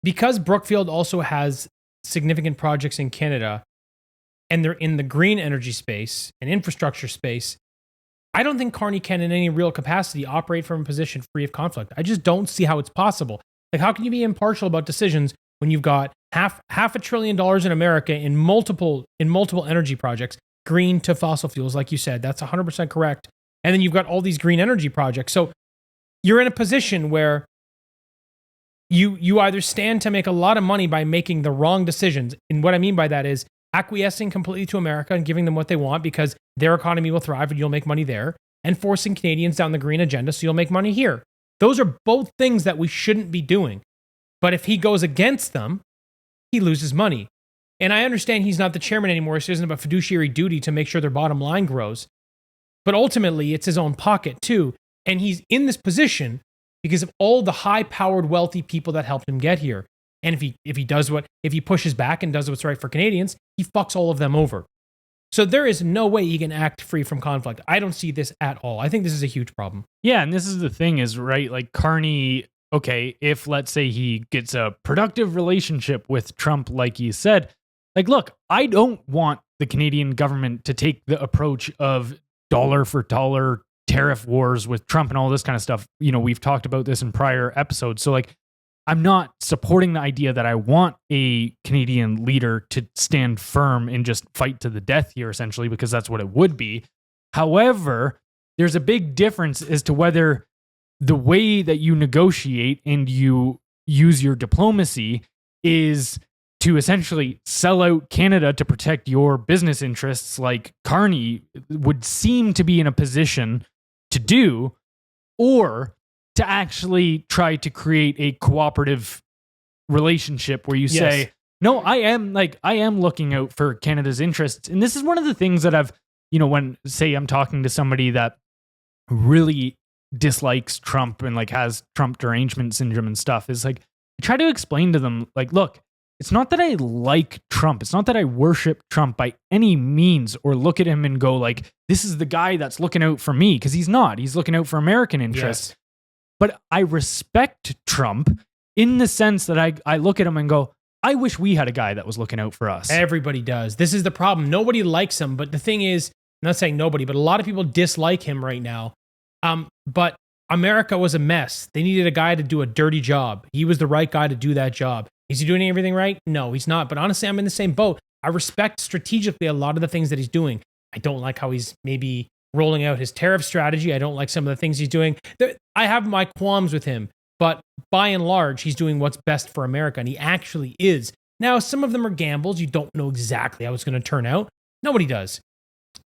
because Brookfield also has significant projects in Canada and they're in the green energy space and infrastructure space. I don't think Carney can in any real capacity operate from a position free of conflict. I just don't see how it's possible. Like, how can you be impartial about decisions when you've got half $1 trillion in America in multiple energy projects, green to fossil fuels, like you said, that's 100% correct. And then you've got all these green energy projects. So you're in a position where you either stand to make a lot of money by making the wrong decisions. And what I mean by that is acquiescing completely to America and giving them what they want because their economy will thrive and you'll make money there, and forcing Canadians down the green agenda so you'll make money here. Those are both things that we shouldn't be doing. But if he goes against them, he loses money. And I understand he's not the chairman anymore, so he doesn't have a fiduciary duty to make sure their bottom line grows. But ultimately, it's his own pocket too. And he's in this position because of all the high-powered, wealthy people that helped him get here. And if he pushes back and does what's right for Canadians, he fucks all of them over. So there is no way he can act free from conflict. I don't see this at all. I think this is a huge problem. Yeah, and this is the thing is, right, like Carney, okay, if let's say he gets a productive relationship with Trump, like he said, like, look, I don't want the Canadian government to take the approach of dollar for dollar tariff wars with Trump and all this kind of stuff. You know, we've talked about this in prior episodes. So like, I'm not supporting the idea that I want a Canadian leader to stand firm and just fight to the death here, essentially, because that's what it would be. However, there's a big difference as to whether the way that you negotiate and you use your diplomacy is to essentially sell out Canada to protect your business interests, like Carney would seem to be in a position to do, or to actually try to create a cooperative relationship where you say, no, I am looking out for Canada's interests. And this is one of the things that I've, you know, when say I'm talking to somebody that really dislikes Trump and like has Trump derangement syndrome and stuff, is like, I try to explain to them, like, look, it's not that I like Trump. It's not that I worship Trump by any means or look at him and go like, this is the guy that's looking out for me. Because he's not. He's looking out for American interests. Yes. But I respect Trump in the sense that I look at him and go, I wish we had a guy that was looking out for us. Everybody does. This is the problem. Nobody likes him. But the thing is, I'm not saying nobody, but a lot of people dislike him right now. But America was a mess. They needed a guy to do a dirty job. He was the right guy to do that job. Is he doing everything right? No, he's not. But honestly, I'm in the same boat. I respect strategically a lot of the things that he's doing. I don't like how he's maybe rolling out his tariff strategy. I don't like some of the things he's doing. I have my qualms with him, but by and large, he's doing what's best for America, and he actually is. Now, some of them are gambles. You don't know exactly how it's going to turn out. Nobody does.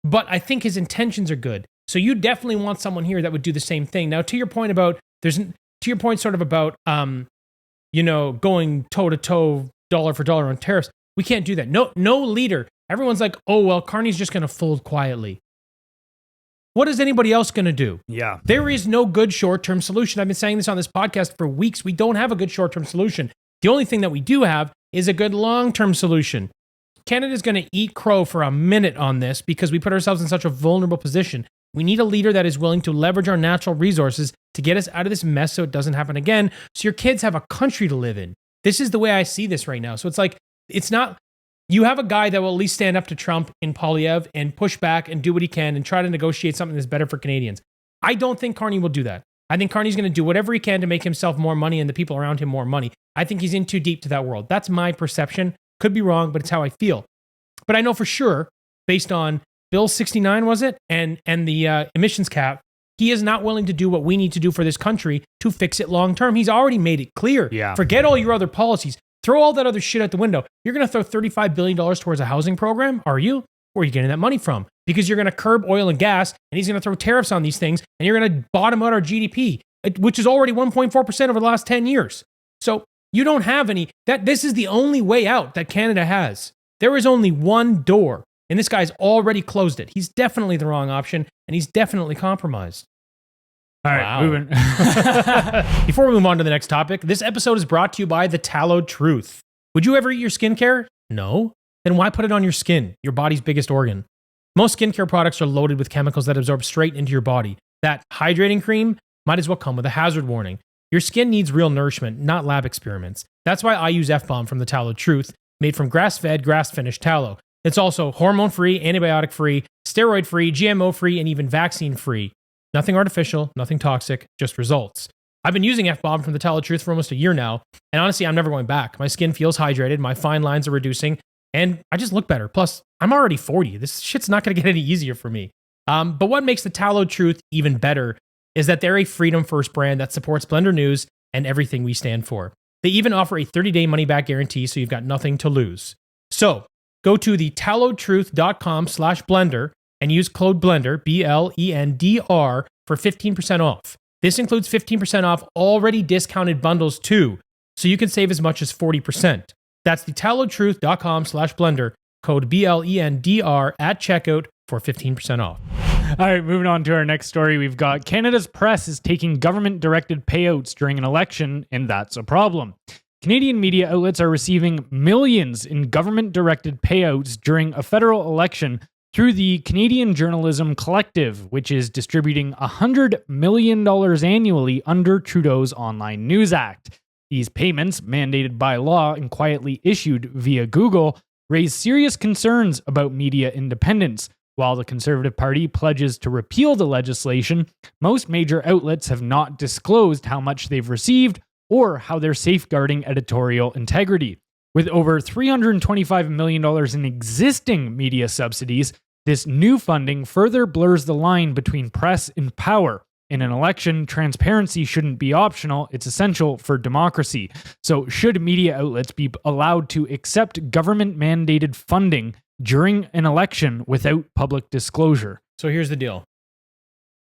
But I think his intentions are good. So you definitely want someone here that would do the same thing. Now, to your point sort of about, going toe-to-toe, dollar for dollar on tariffs, we can't do that. No leader. Everyone's like, oh, well, Carney's just going to fold quietly. What is anybody else going to do? Yeah. There is no good short-term solution. I've been saying this on this podcast for weeks. We don't have a good short-term solution. The only thing that we do have is a good long-term solution. Canada's going to eat crow for a minute on this because we put ourselves in such a vulnerable position. We need a leader that is willing to leverage our natural resources to get us out of this mess so it doesn't happen again, so your kids have a country to live in. This is the way I see this right now. So it's like, it's not... You have a guy that will at least stand up to Trump in Poilievre and push back and do what he can and try to negotiate something that's better for Canadians. I don't think Carney will do that. I think Carney's going to do whatever he can to make himself more money and the people around him more money. I think he's in too deep to that world. That's my perception. Could be wrong, but it's how I feel. But I know for sure, based on Bill 69, was it? And the emissions cap, he is not willing to do what we need to do for this country to fix it long term. He's already made it clear. Yeah. Forget all your other policies. Throw all that other shit out the window. You're going to throw $35 billion towards a housing program? Are you? Where are you getting that money from? Because you're going to curb oil and gas, and he's going to throw tariffs on these things, and you're going to bottom out our GDP, which is already 1.4% over the last 10 years. So you don't have any... This is the only way out that Canada has. There is only one door, and this guy's already closed it. He's definitely the wrong option, and he's definitely compromised. All right, moving. Before we move on to the next topic, this episode is brought to you by The Tallow Truth. Would you ever eat your skincare? No? Then why put it on your skin, your body's biggest organ? Most skincare products are loaded with chemicals that absorb straight into your body. That hydrating cream might as well come with a hazard warning. Your skin needs real nourishment, not lab experiments. That's why I use F-Bomb from the Tallow Truth, made from grass-fed, grass-finished tallow. It's also hormone-free, antibiotic-free, steroid-free, GMO-free, and even vaccine-free. Nothing artificial, nothing toxic, just results. I've been using F-Bomb from the Tallow Truth for almost a year now, and honestly, I'm never going back. My skin feels hydrated, my fine lines are reducing, and I just look better. Plus, I'm already 40. This shit's not going to get any easier for me. But what makes the Tallow Truth even better is that they're a Freedom First brand that supports Blendr News and everything we stand for. They even offer a 30-day money-back guarantee, so you've got nothing to lose. So, go to thetallowtruth.com/blender and use code BLENDR, BLENDR, for 15% off. This includes 15% off already discounted bundles too, so you can save as much as 40%. That's thetallowtruth.com/blender, code BLENDR at checkout for 15% off. All right, moving on to our next story. We've got Canada's press is taking government-directed payouts during an election, and that's a problem. Canadian media outlets are receiving millions in government-directed payouts during a federal election through the Canadian Journalism Collective, which is distributing $100 million annually under Trudeau's Online News Act. These payments, mandated by law and quietly issued via Google, raise serious concerns about media independence. While the Conservative Party pledges to repeal the legislation, most major outlets have not disclosed how much they've received or how they're safeguarding editorial integrity. With over $325 million in existing media subsidies, this new funding further blurs the line between press and power. In an election, transparency shouldn't be optional, it's essential for democracy. So, should media outlets be allowed to accept government-mandated funding during an election without public disclosure? So here's the deal.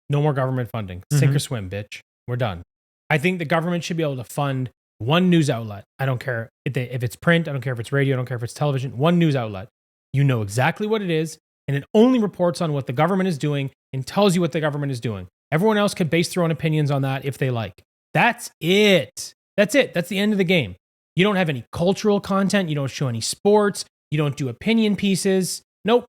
No more government funding. Sink or swim, bitch. We're done. I think the government should be able to fund one news outlet. I don't care if it's print. I don't care if it's radio. I don't care if it's television. One news outlet. You know exactly what it is, and it only reports on what the government is doing and tells you what the government is doing. Everyone else can base their own opinions on that if they like. That's it. That's it. That's the end of the game. You don't have any cultural content. You don't show any sports. You don't do opinion pieces. Nope.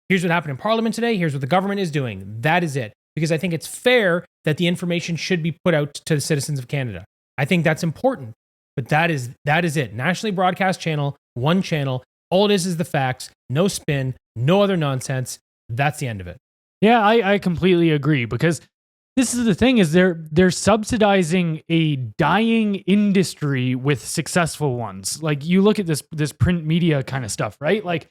Here's what happened in Parliament today. Here's what the government is doing. That is it. Because I think it's fair that the information should be put out to the citizens of Canada. I think that's important. But that is it. Nationally broadcast channel, one channel. All it is the facts. No spin. No other nonsense. That's the end of it. Yeah, I completely agree, because this is the thing, is they're subsidizing a dying industry with successful ones. Like, you look at this print media kind of stuff, right? Like,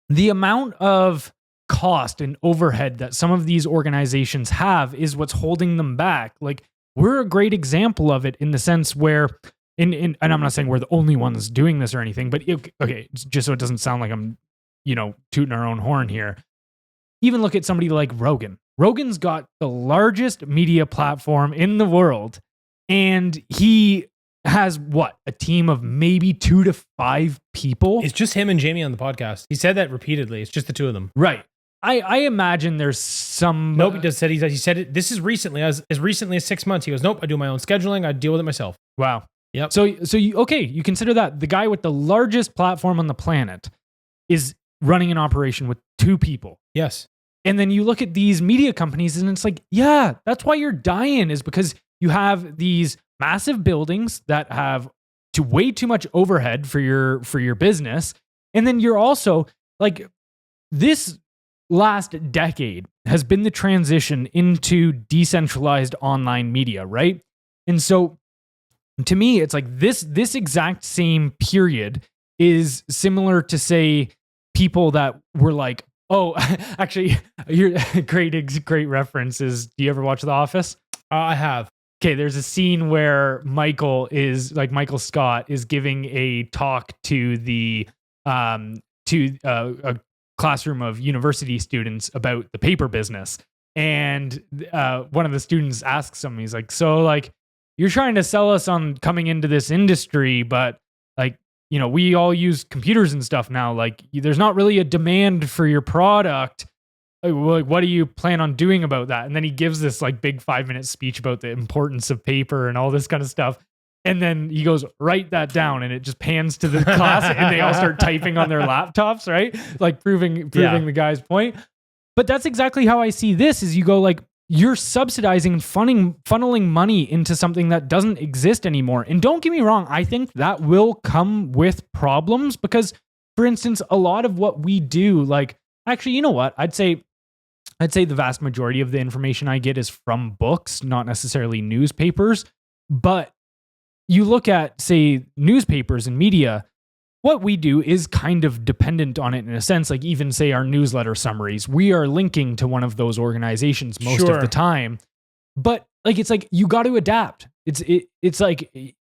the amount of cost and overhead that some of these organizations have is what's holding them back. Like, we're a great example of it in the sense where, and I'm not saying we're the only ones doing this or anything, but okay, just so it doesn't sound like I'm, tooting our own horn here. Even look at somebody like Rogan. Rogan's got the largest media platform in the world, and he has a team of maybe 2 to 5 people. It's just him and Jamie on the podcast. He said that repeatedly. It's just the two of them. Right. I imagine there's some. Nope. He said it. This is recently, as recently as 6 months. He goes, nope. I do my own scheduling. I deal with it myself. Wow. Yep. So you consider that the guy with the largest platform on the planet is running an operation with 2 people. Yes. And then you look at these media companies and it's like, yeah, that's why you're dying, is because you have these massive buildings that have way too much overhead for your business. And then you're also like, this last decade has been the transition into decentralized online media, right? And so to me, it's like this exact same period is similar to, say, people that were like, oh, actually, your great references. Do you ever watch The Office? I have. Okay, there's a scene where Michael Scott is giving a talk to a classroom of university students about the paper business, and one of the students asks him, he's like, "So, like, you're trying to sell us on coming into this industry, but like, we all use computers and stuff now. Like, there's not really a demand for your product. Like, what do you plan on doing about that?" And then he gives this like big 5-minute speech about the importance of paper and all this kind of stuff. And then he goes, write that down. And it just pans to the class and they all start typing on their laptops, right? Like proving the guy's point. But that's exactly how I see this is you go like, you're subsidizing and funneling money into something that doesn't exist anymore. And don't get me wrong, I think that will come with problems because, for instance, a lot of what we do, like, actually, you know what? I'd say the vast majority of the information I get is from books, not necessarily newspapers. But you look at, say, newspapers and media, what we do is kind of dependent on it in a sense, like even say our newsletter summaries, we are linking to one of those organizations most of the time. But like, it's like, you got to adapt. It's like,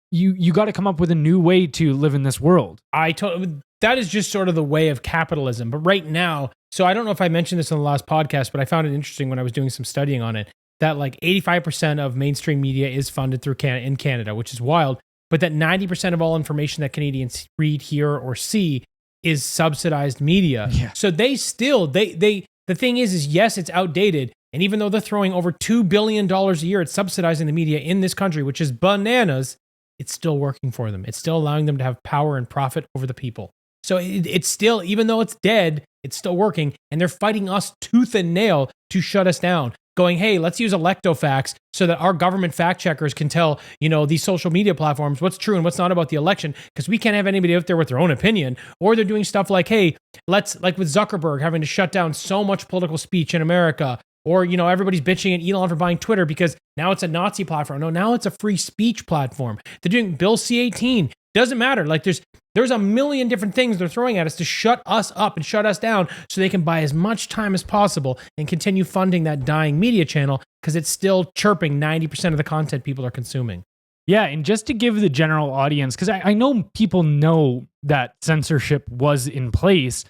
you got to come up with a new way to live in this world. That is just sort of the way of capitalism. But right now, so I don't know if I mentioned this in the last podcast, but I found it interesting when I was doing some studying on it, that like 85% of mainstream media is funded through in Canada, which is wild. But that 90% of all information that Canadians read, hear, or see is subsidized media. Yeah. So they still, the thing is yes, it's outdated. And even though they're throwing over $2 billion a year at subsidizing the media in this country, which is bananas, it's still working for them. It's still allowing them to have power and profit over the people. So it's still, even though it's dead, it's still working. And they're fighting us tooth and nail to shut us down. Going, hey, let's use Electofax so that our government fact checkers can tell, these social media platforms what's true and what's not about the election, because we can't have anybody out there with their own opinion. Or they're doing stuff like, hey, let's, like with Zuckerberg having to shut down so much political speech in America. Or, everybody's bitching at Elon for buying Twitter because now it's a Nazi platform. No, now it's a free speech platform. They're doing Bill C-18. Doesn't matter. Like there's a million different things they're throwing at us to shut us up and shut us down so they can buy as much time as possible and continue funding that dying media channel because it's still chirping 90% of the content people are consuming. Yeah, and just to give the general audience, because I know people know that censorship was in place,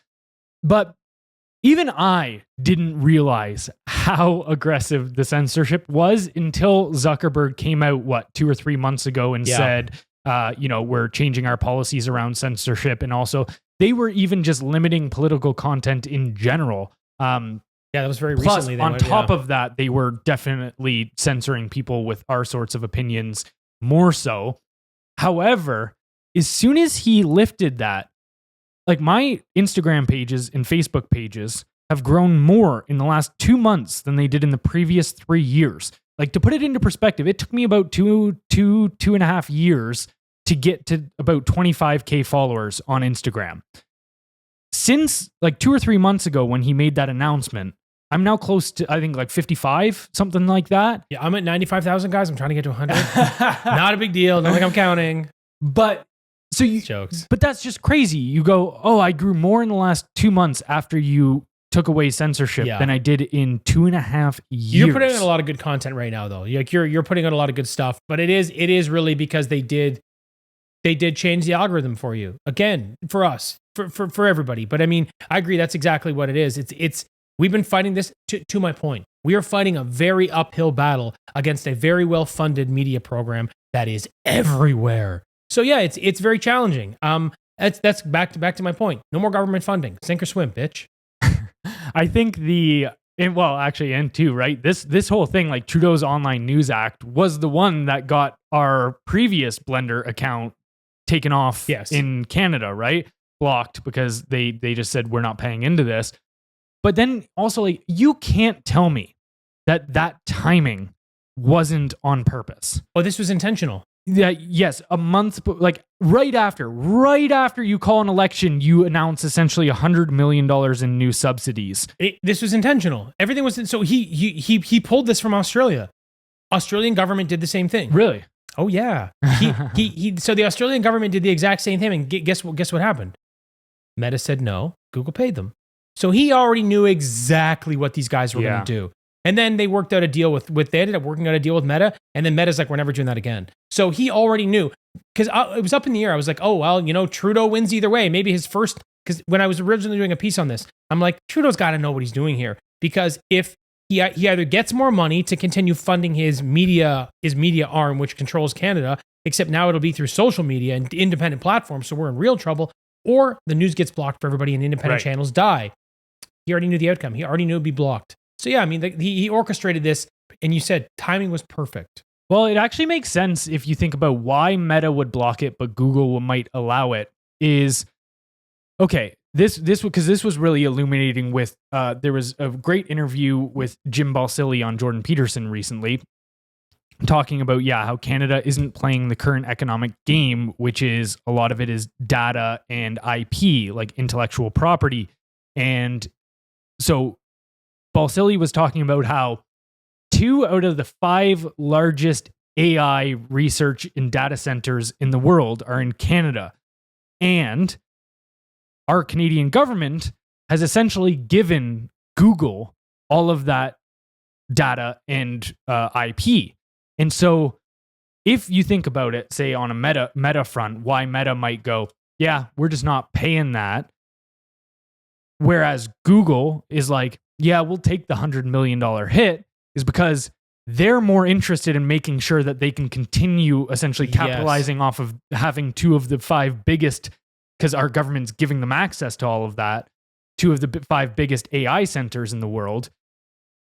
but even I didn't realize how aggressive the censorship was until Zuckerberg came out, 2 or 3 months ago and said, we're changing our policies around censorship. And also they were even just limiting political content in general. That was very plus, recently. On top of that, they were definitely censoring people with our sorts of opinions more so. However, as soon as he lifted that, like my Instagram pages and Facebook pages have grown more in the last 2 months than they did in the previous 3 years. Like, to put it into perspective, it took me about two and a half years to get to about 25K followers on Instagram. Since like 2 or 3 months ago when he made that announcement, I'm now close to, I think, like 55, something like that. Yeah, I'm at 95,000, guys. I'm trying to get to 100. Not a big deal. Not like I'm counting. But so jokes. But that's just crazy. You go, oh, I grew more in the last 2 months after you took away censorship than I did in 2.5 years. You're putting out a lot of good content right now, though. Like you're putting out a lot of good stuff. But it is really because they did change the algorithm for you again, for us, for everybody. But I mean, I agree. That's exactly what it is. It's we've been fighting this to my point. We are fighting a very uphill battle against a very well-funded media program that is everywhere. So yeah, it's very challenging. That's back to my point. No more government funding. Sink or swim, bitch. I think and two, right? This whole thing, like Trudeau's Online News Act, was the one that got our previous Blendr account taken off in Canada, right? Blocked because they just said we're not paying into this. But then also, like, you can't tell me that timing wasn't on purpose. Oh, this was intentional. Yeah, yes, a month, like right after you call an election, you announce essentially $100 million in new subsidies. This was intentional. Everything was so he pulled this from Australia. Australian government did the same thing. Really? Oh yeah. So the Australian government did the exact same thing, and guess what happened? Meta said no. Google paid them. So he already knew exactly what these guys were going to do. And then they worked out a deal they ended up working out a deal with Meta. And then Meta's like, we're never doing that again. So he already knew, because it was up in the air. I was like, oh, well, Trudeau wins either way. Maybe his first, because when I was originally doing a piece on this, I'm like, Trudeau's got to know what he's doing here. Because if he either gets more money to continue funding his media arm, which controls Canada, except now it'll be through social media and independent platforms. So we're in real trouble, or the news gets blocked for everybody and independent channels die. He already knew the outcome. He already knew it'd be blocked. So yeah, I mean, he orchestrated this, and you said timing was perfect. Well, it actually makes sense if you think about why Meta would block it, but Google might allow it. Is okay. This because this was really illuminating. With there was a great interview with Jim Balsillie on Jordan Peterson recently, talking about how Canada isn't playing the current economic game, which is a lot of it is data and IP, like intellectual property. And so Balsillie was talking about how 2 out of the 5 largest AI research and data centers in the world are in Canada. And our Canadian government has essentially given Google all of that data and IP. And so if you think about it, say on a meta front, why Meta might go, we're just not paying that. Whereas Google is like, we'll take the $100 million hit, is because they're more interested in making sure that they can continue essentially capitalizing off of having 2 of the 5 biggest, because our government's giving them access to all of that, 2 of the 5 biggest AI centers in the world.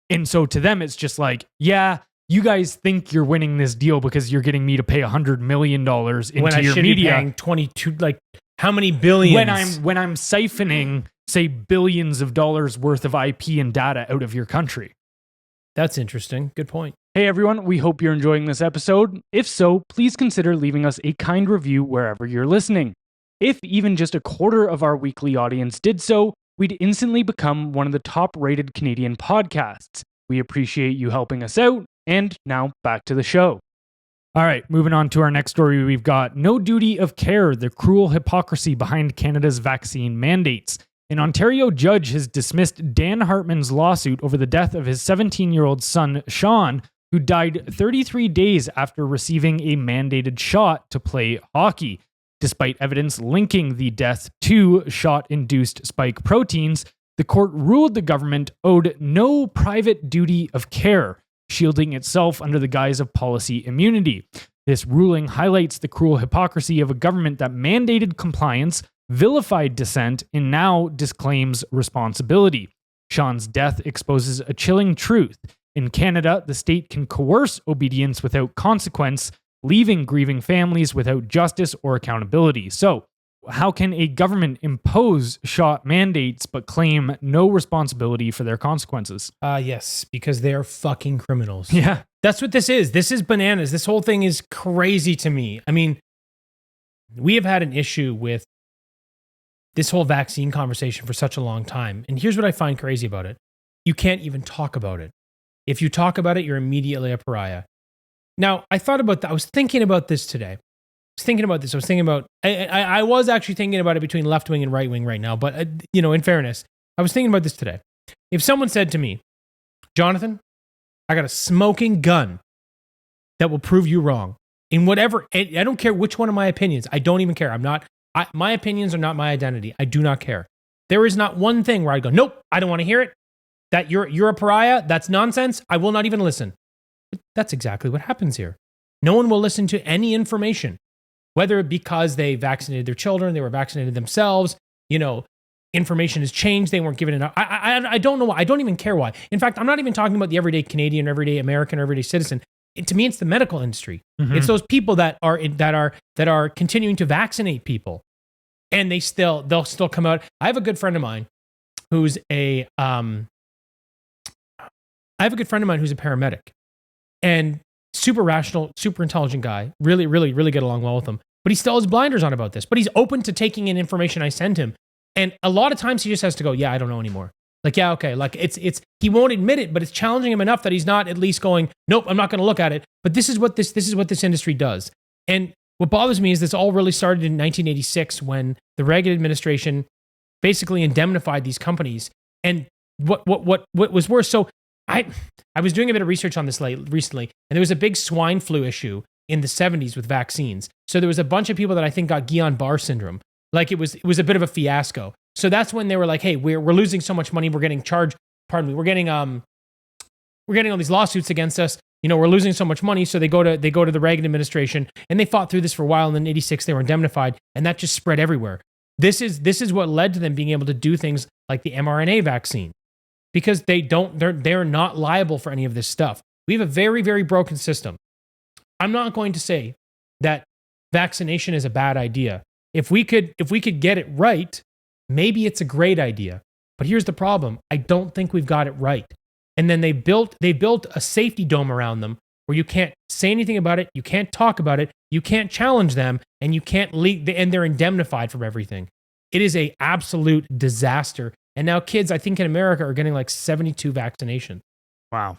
And so to them, it's just like, you guys think you're winning this deal because you're getting me to pay $100 million into when I your should media. Be paying 22, like how many billions? When I'm siphoning, say, billions of dollars worth of IP and data out of your country. That's interesting. Good point. Hey everyone, we hope you're enjoying this episode. If so, please consider leaving us a kind review wherever you're listening. If even just a quarter of our weekly audience did so, we'd instantly become one of the top-rated Canadian podcasts. We appreciate you helping us out, and now back to the show. All right, moving on to our next story, we've got No Duty of Care, the cruel hypocrisy behind Canada's vaccine mandates. An Ontario judge has dismissed Dan Hartman's lawsuit over the death of his 17-year-old son, Sean, who died 33 days after receiving a mandated shot to play hockey. Despite evidence linking the death to shot-induced spike proteins, the court ruled the government owed no private duty of care, shielding itself under the guise of policy immunity. This ruling highlights the cruel hypocrisy of a government that mandated compliance, vilified dissent, and now disclaims responsibility. Sean's death exposes a chilling truth. In Canada, the state can coerce obedience without consequence, leaving grieving families without justice or accountability. So, how can a government impose shot mandates but claim no responsibility for their consequences? Yes, because they're fucking criminals. Yeah. That's what this is. This is bananas. This whole thing is crazy to me. I mean, we have had an issue with this whole vaccine conversation for such a long time. And here's what I find crazy about it. You can't even talk about it. If you talk about it, you're immediately a pariah. Now, I thought about that. I was thinking about this today. I was actually thinking about it between left wing and right wing right now. But, in fairness, I was thinking about this today. If someone said to me, Jonathan, I got a smoking gun that will prove you wrong in whatever, I don't care which one of my opinions. I don't even care. My opinions are not my identity. I do not care. There is not one thing where I go, nope, I don't want to hear it. That you're a pariah. That's nonsense. I will not even listen. But that's exactly what happens here. No one will listen to any information, whether because they vaccinated their children, they were vaccinated themselves, information has changed. They weren't given enough. I don't know why. I don't even care why. In fact, I'm not even talking about the everyday Canadian, everyday American, or everyday citizen. To me, it's the medical industry. Mm-hmm. It's those people that are continuing to vaccinate people, and they'll still come out. I have a good friend of mine who's a paramedic, and super rational, super intelligent guy. Really, really, really get along well with him. But he still has blinders on about this. But he's open to taking in information I send him. And a lot of times he just has to go, I don't know anymore. Like, okay. Like it's he won't admit it, but it's challenging him enough that he's not at least going, nope, I'm not going to look at it. But this is what this industry does. And what bothers me is this all really started in 1986 when the Reagan administration basically indemnified these companies. And what was worse? So I was doing a bit of research on this recently, and there was a big swine flu issue in the 70s with vaccines. So there was a bunch of people that I think got Guillain-Barré syndrome. Like it was a bit of a fiasco. So that's when they were like, hey, we're losing so much money, we're getting charged. Pardon me, we're getting all these lawsuits against us. We're losing so much money. So they go to the Reagan administration, and they fought through this for a while. And then in 86 they were indemnified, and that just spread everywhere. This is what led to them being able to do things like the mRNA vaccine, because they're not liable for any of this stuff. We have a very, very broken system. I'm not going to say that vaccination is a bad idea. If we could get it right, maybe it's a great idea. But here's the problem. I don't think we've got it right. And then they built a safety dome around them where you can't say anything about it, you can't talk about it, you can't challenge them, and you can't leak, and they're indemnified from everything. It is a absolute disaster. And now kids, I think in America, are getting like 72 vaccinations. Wow.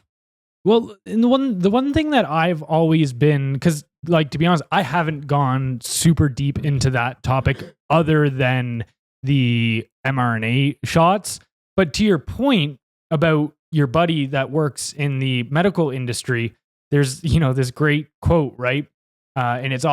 Well, and the one thing that I've always been, because like, to be honest, I haven't gone super deep into that topic other than the mRNA shots. But to your point about your buddy that works in the medical industry, there's, this great quote, right? And it's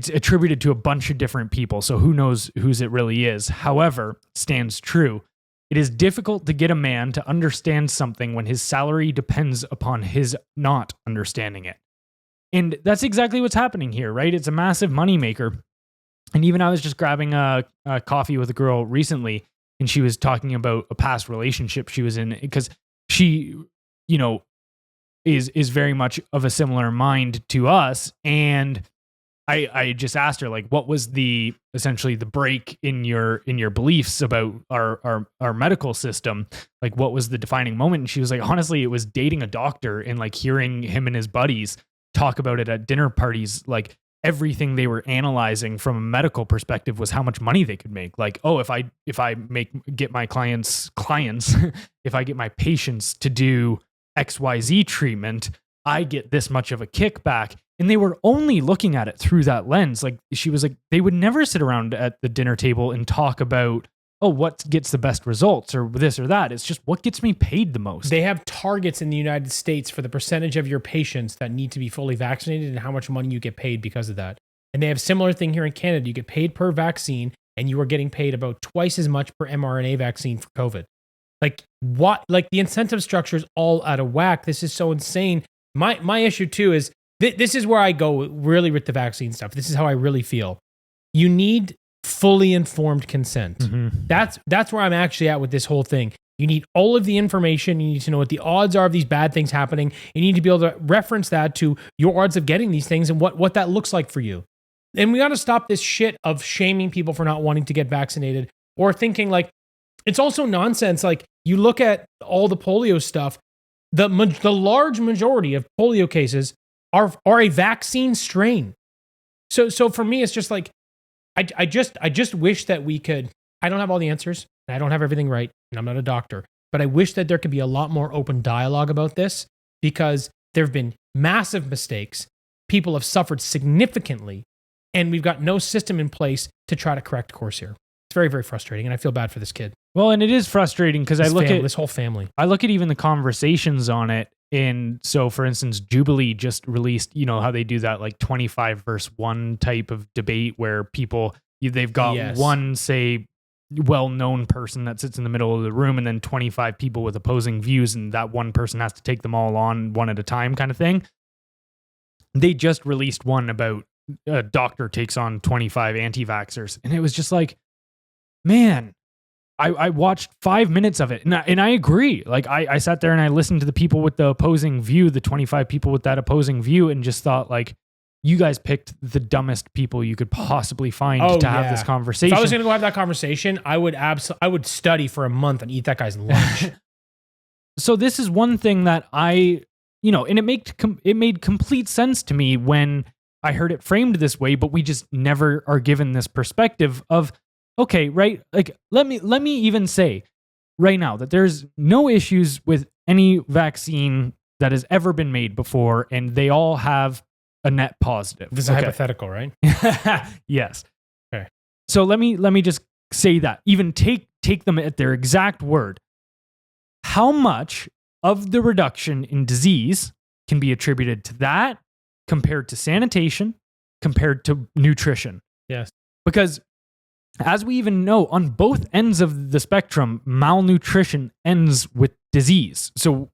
attributed to a bunch of different people. So who knows whose it really is. However, stands true. It is difficult to get a man to understand something when his salary depends upon his not understanding it. And that's exactly what's happening here, right? It's a massive moneymaker. And even I was just grabbing a coffee with a girl recently, and she was talking about a past relationship she was in, because she, is very much of a similar mind to us. And I just asked her, like, what was essentially the break in your beliefs about our medical system? Like, what was the defining moment? And she was like, honestly, it was dating a doctor and like hearing him and his buddies talk about it at dinner parties. Like, everything they were analyzing from a medical perspective was how much money they could make. Like, oh, if I get my clients, if I get my patients to do XYZ treatment, I get this much of a kickback. And they were only looking at it through that lens. Like, she was like, they would never sit around at the dinner table and talk about, oh, what gets the best results or this or that. It's just what gets me paid the most. They have targets in the United States for the percentage of your patients that need to be fully vaccinated and how much money you get paid because of that. And they have a similar thing here in Canada. You get paid per vaccine, and you are getting paid about twice as much per mRNA vaccine for COVID. Like, what? Like, the incentive structure is all out of whack. This is so insane. My issue too is this is where I go really with the vaccine stuff. This is how I really feel. You need fully informed consent. Mm-hmm. That's where I'm actually at with this whole thing. You need all of the information. You need to know what the odds are of these bad things happening. You need to be able to reference that to your odds of getting these things and what that looks like for you. And we got to stop this shit of shaming people for not wanting to get vaccinated or thinking like, it's also nonsense. Like, you look at all the polio stuff, the large majority of polio cases are a vaccine strain. So for me, it's just like, I just wish that we could, I don't have all the answers, and I don't have everything right, and I'm not a doctor, but I wish that there could be a lot more open dialogue about this, because there have been massive mistakes. People have suffered significantly, and we've got no system in place to try to correct course here. It's very, very frustrating, and I feel bad for this kid. Well, and it is frustrating because I look at this whole family. I look at even the conversations on it. And so, for instance, Jubilee just released, how they do that like 25 versus 1 type of debate where people, they've got one, say, well-known person that sits in the middle of the room, and then 25 people with opposing views, and that one person has to take them all on one at a time kind of thing. They just released one about a doctor takes on 25 anti-vaxxers. And it was just like, man, I watched 5 minutes of it, and I agree. Like, I sat there and I listened to the people with the opposing view, the 25 people with that opposing view, and just thought, like, you guys picked the dumbest people you could possibly find to have this conversation. If I was going to go have that conversation, I would study for a month and eat that guy's lunch. So this is one thing that and it made complete sense to me when I heard it framed this way, but we just never are given this perspective of, okay, right? Like, let me even say right now that there's no issues with any vaccine that has ever been made before, and they all have a net positive. This is hypothetical, right? Yes. Okay. So let me just say that. Even take them at their exact word. How much of the reduction in disease can be attributed to that compared to sanitation, compared to nutrition? Yes. Because as we even know, on both ends of the spectrum, malnutrition ends with disease. So,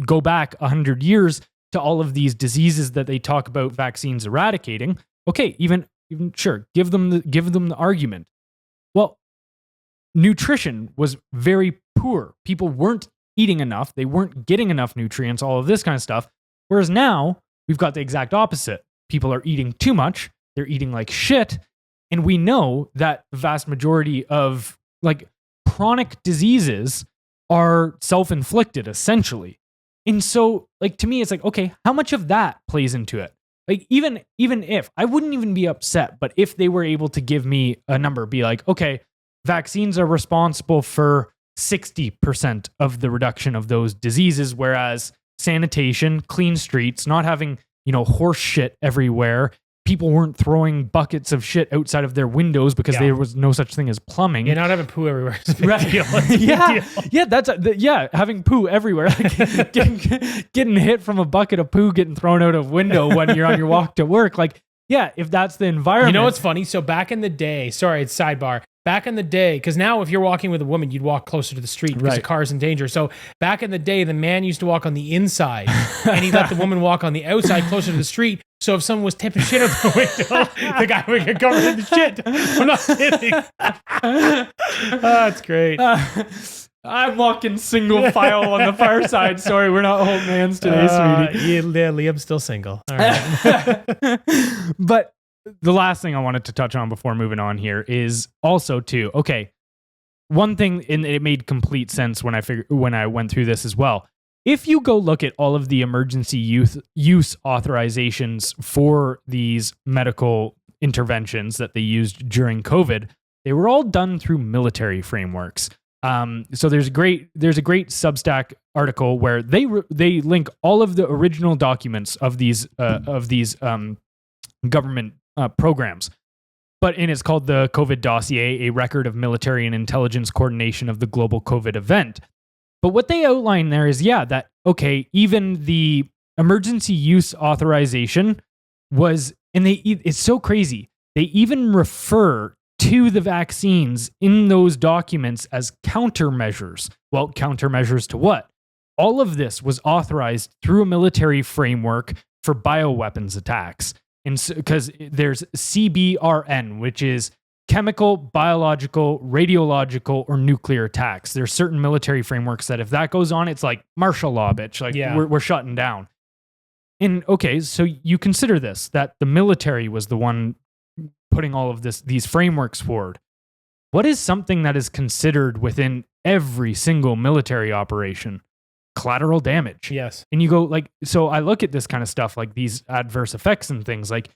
go back 100 years to all of these diseases that they talk about vaccines eradicating. Okay, even sure, give them the argument. Well, nutrition was very poor. People weren't eating enough. They weren't getting enough nutrients, all of this kind of stuff. Whereas now, we've got the exact opposite. People are eating too much. They're eating like shit. And we know that the vast majority of like chronic diseases are self-inflicted essentially. And so like to me, it's like, okay, how much of that plays into it? Like even if I wouldn't even be upset, but if they were able to give me a number, be like, okay, vaccines are responsible for 60% of the reduction of those diseases, whereas sanitation, clean streets, not having, horse shit everywhere, people weren't throwing buckets of shit outside of their windows because there was no such thing as plumbing. Yeah, not having poo everywhere is a big Right. deal. It's a big deal. Having poo everywhere. Like getting hit from a bucket of poo getting thrown out of window when you're on your walk to work. Like, yeah, if that's the environment. You know what's funny? So back in the day, sorry, it's sidebar. Back in the day, because now if you're walking with a woman, you'd walk closer to the street because the car's in danger. So back in the day, the man used to walk on the inside and he let the woman walk on the outside closer to the street. So if someone was tipping shit out the window, the guy would get covered in the shit. I'm not kidding. That's great. I'm walking single file on the far side. Sorry, we're not holding hands today, sweetie. Yeah, Liam's still single. All right. But the last thing I wanted to touch on before moving on here is also too, okay, one thing, and it made complete sense when I went through this as well. If you go look at all of the emergency use authorizations for these medical interventions that they used during COVID, they were all done through military frameworks. So there's a great Substack article where they link all of the original documents of these government programs. And it's called the COVID Dossier, a record of military and intelligence coordination of the global COVID event. But what they outline there is, that, okay, even the emergency use authorization was, and it's so crazy. They even refer to the vaccines in those documents as countermeasures. Well, countermeasures to what? All of this was authorized through a military framework for bioweapons attacks. And because there's CBRN, which is chemical, biological, radiological, or nuclear attacks. There's certain military frameworks that if that goes on, it's like martial law, bitch. Like we're shutting down. And okay, so you consider this, that the military was the one putting all of these frameworks forward. What is something that is considered within every single military operation? Collateral damage. Yes. And you go like, so I look at this kind of stuff, like these adverse effects and things, like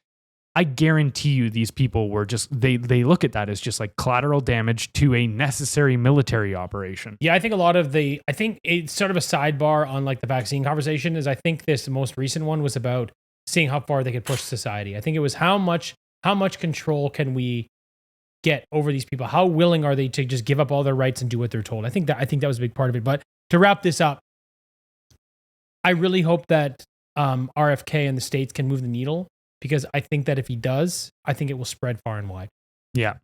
I guarantee you these people were just, they look at that as just like collateral damage to a necessary military operation. Yeah, I think I think it's sort of a sidebar on like the vaccine conversation is I think this most recent one was about seeing how far they could push society. I think it was how much control can we get over these people? How willing are they to just give up all their rights and do what they're told? I think that was a big part of it. But to wrap this up, I really hope that RFK in the States can move the needle, because I think that if he does, I think it will spread far and wide. Yeah.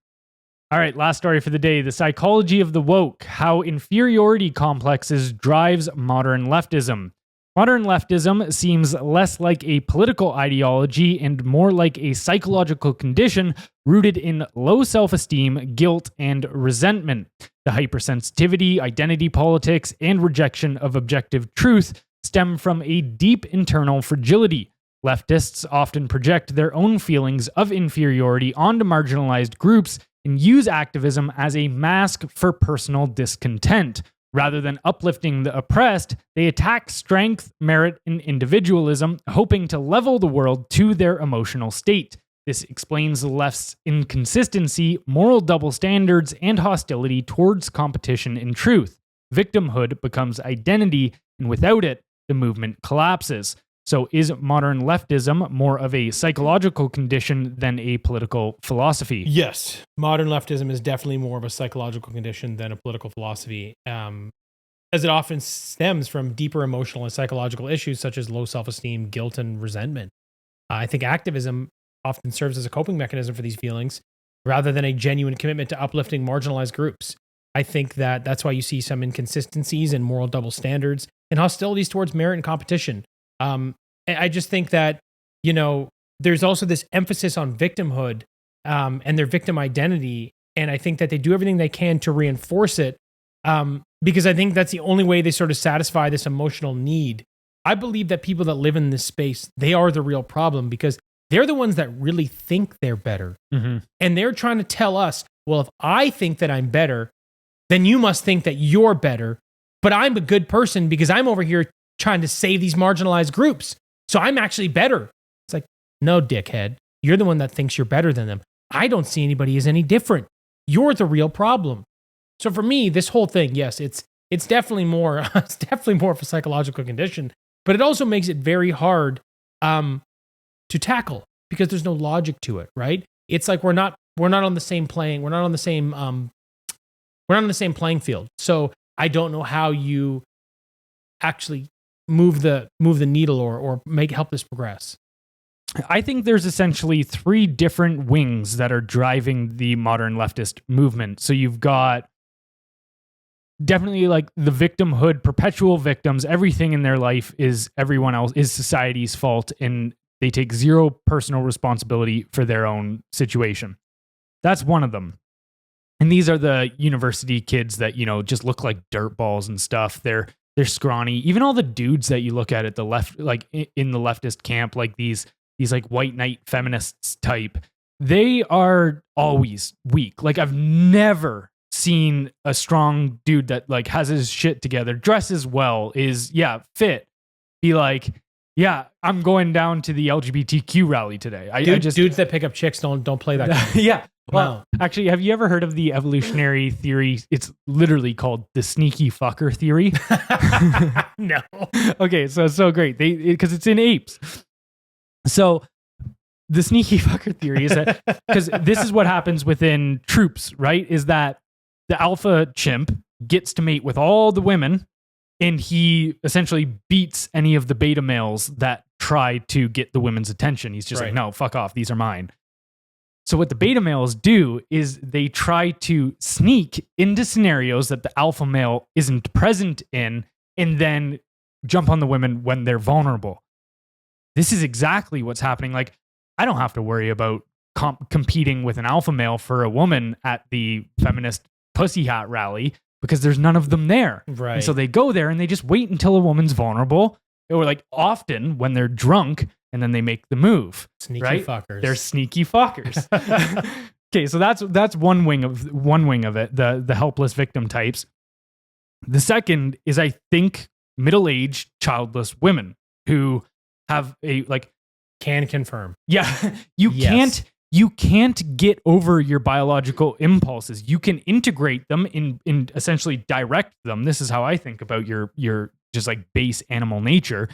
All right, last story for the day. The psychology of the woke, how inferiority complexes drives modern leftism. Modern leftism seems less like a political ideology and more like a psychological condition rooted in low self-esteem, guilt, and resentment. The hypersensitivity, identity politics, and rejection of objective truth stem from a deep internal fragility. Leftists often project their own feelings of inferiority onto marginalized groups and use activism as a mask for personal discontent. Rather than uplifting the oppressed, they attack strength, merit, and individualism, hoping to level the world to their emotional state. This explains the left's inconsistency, moral double standards, and hostility towards competition in truth. Victimhood becomes identity, and without it, the movement collapses. So is modern leftism more of a psychological condition than a political philosophy? Yes. Modern leftism is definitely more of a psychological condition than a political philosophy, as it often stems from deeper emotional and psychological issues such as low self-esteem, guilt, and resentment. I think activism often serves as a coping mechanism for these feelings rather than a genuine commitment to uplifting marginalized groups. I think that that's why you see some inconsistencies and moral double standards and hostilities towards merit and competition. I just think that, there's also this emphasis on victimhood and their victim identity. And I think that they do everything they can to reinforce it because I think that's the only way they sort of satisfy this emotional need. I believe that people that live in this space, they are the real problem because they're the ones that really think they're better. Mm-hmm. And they're trying to tell us, well, if I think that I'm better, then you must think that you're better. But I'm a good person because I'm over here trying to save these marginalized groups. So I'm actually better. It's like, no, dickhead. You're the one that thinks you're better than them. I don't see anybody as any different. You're the real problem. So for me, this whole thing, yes, it's definitely more of a psychological condition, but it also makes it very hard to tackle because there's no logic to it, right? It's like we're not on the same plane. We're not on the same playing field. So I don't know how you actually move the needle or help this progress. I think there's essentially 3 different wings that are driving the modern leftist movement. So you've got definitely like the victimhood, perpetual victims. Everything in their life is everyone else, is society's fault, and they take zero personal responsibility for their own situation. That's one of them. And these are the university kids that, just look like dirt balls and stuff. They're scrawny. Even all the dudes that you look at the left, like in the leftist camp, like these like white knight feminists type, they are always weak. Like I've never seen a strong dude that like has his shit together, dresses well, is fit, be like, yeah, I'm going down to the LGBTQ rally today. Dudes that pick up chicks don't play that game. Yeah. Well, actually, have you ever heard of the evolutionary theory? It's literally called the sneaky fucker theory. No. Okay, so it's so great. Because it's in apes. So the sneaky fucker theory is that, because this is what happens within troops, right? Is that the alpha chimp gets to mate with all the women, and he essentially beats any of the beta males that try to get the women's attention. He's just like, no, fuck off. These are mine. So what the beta males do is they try to sneak into scenarios that the alpha male isn't present in, and then jump on the women when they're vulnerable. This is exactly what's happening. Like, I don't have to worry about competing with an alpha male for a woman at the feminist pussy hat rally because there's none of them there. Right. And so they go there and they just wait until a woman's vulnerable, or like often when they're drunk, and then they make the move. Sneaky fuckers. They're sneaky fuckers. Okay, so that's one wing of it, the helpless victim types. The second is, I think, middle-aged childless women who have a like can confirm. Yeah, you can't get over your biological impulses. You can integrate them in essentially direct them. This is how I think about your just like base animal nature.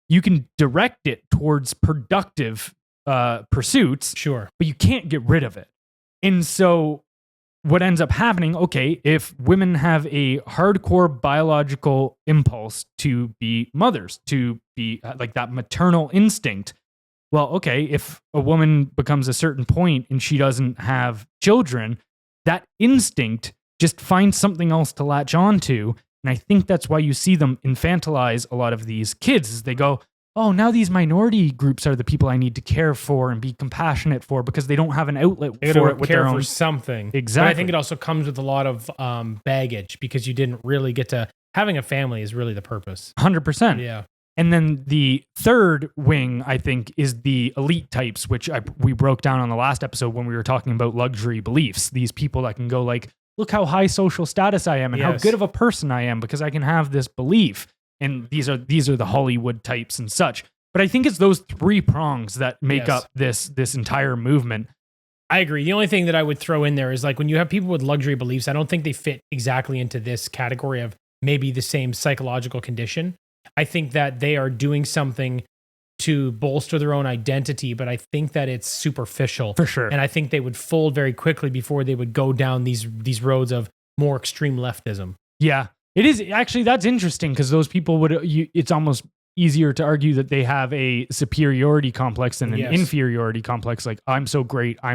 You can direct it towards productive pursuits, sure, but you can't get rid of it. And so what ends up happening, okay, if women have a hardcore biological impulse to be mothers, to be like that maternal instinct, well, okay, if a woman becomes a certain point and she doesn't have children, that instinct just finds something else to latch on to. And I think that's why you see them infantilize a lot of these kids, is they go, oh, now these minority groups are the people I need to care for and be compassionate for because they don't have an outlet for it with their own. For something. Exactly. But I think it also comes with a lot of baggage because you didn't really get to, having a family is really the purpose. 100%. Yeah. And then the third wing, I think, is the elite types, which we broke down on the last episode when we were talking about luxury beliefs. These people that can go like, look how high social status I am and how good of a person I am because I can have this belief. And these are the Hollywood types and such. But I think it's those 3 prongs that make up this entire movement. I agree. The only thing that I would throw in there is like when you have people with luxury beliefs, I don't think they fit exactly into this category of maybe the same psychological condition. I think that they are doing something to bolster their own identity, but I think that it's superficial. For sure. And I think they would fold very quickly before they would go down these roads of more extreme leftism. Yeah. It is actually, that's interesting because those people it's almost easier to argue that they have a superiority complex than an inferiority complex. Like, I'm so great. I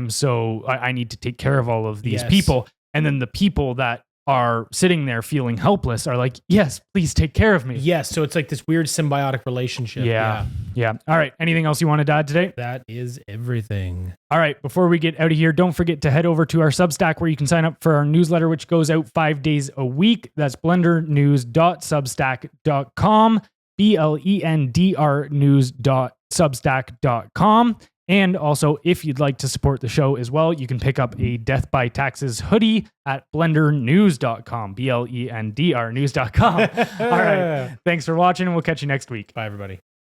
need to take care of all of these people. And then the people that are sitting there feeling helpless are like, yes, please take care of me. Yes. So it's like this weird symbiotic relationship. Yeah. All right. Anything else you wanted to add today? That is everything. All right. Before we get out of here, don't forget to head over to our Substack where you can sign up for our newsletter, which goes out 5 days a week. That's blendernews.substack.com. blendrnews.substack.com. And also, if you'd like to support the show as well, you can pick up a Death by Taxes hoodie at blendrnews.com, BLENDR news.com. All right. Thanks for watching, and we'll catch you next week. Bye, everybody.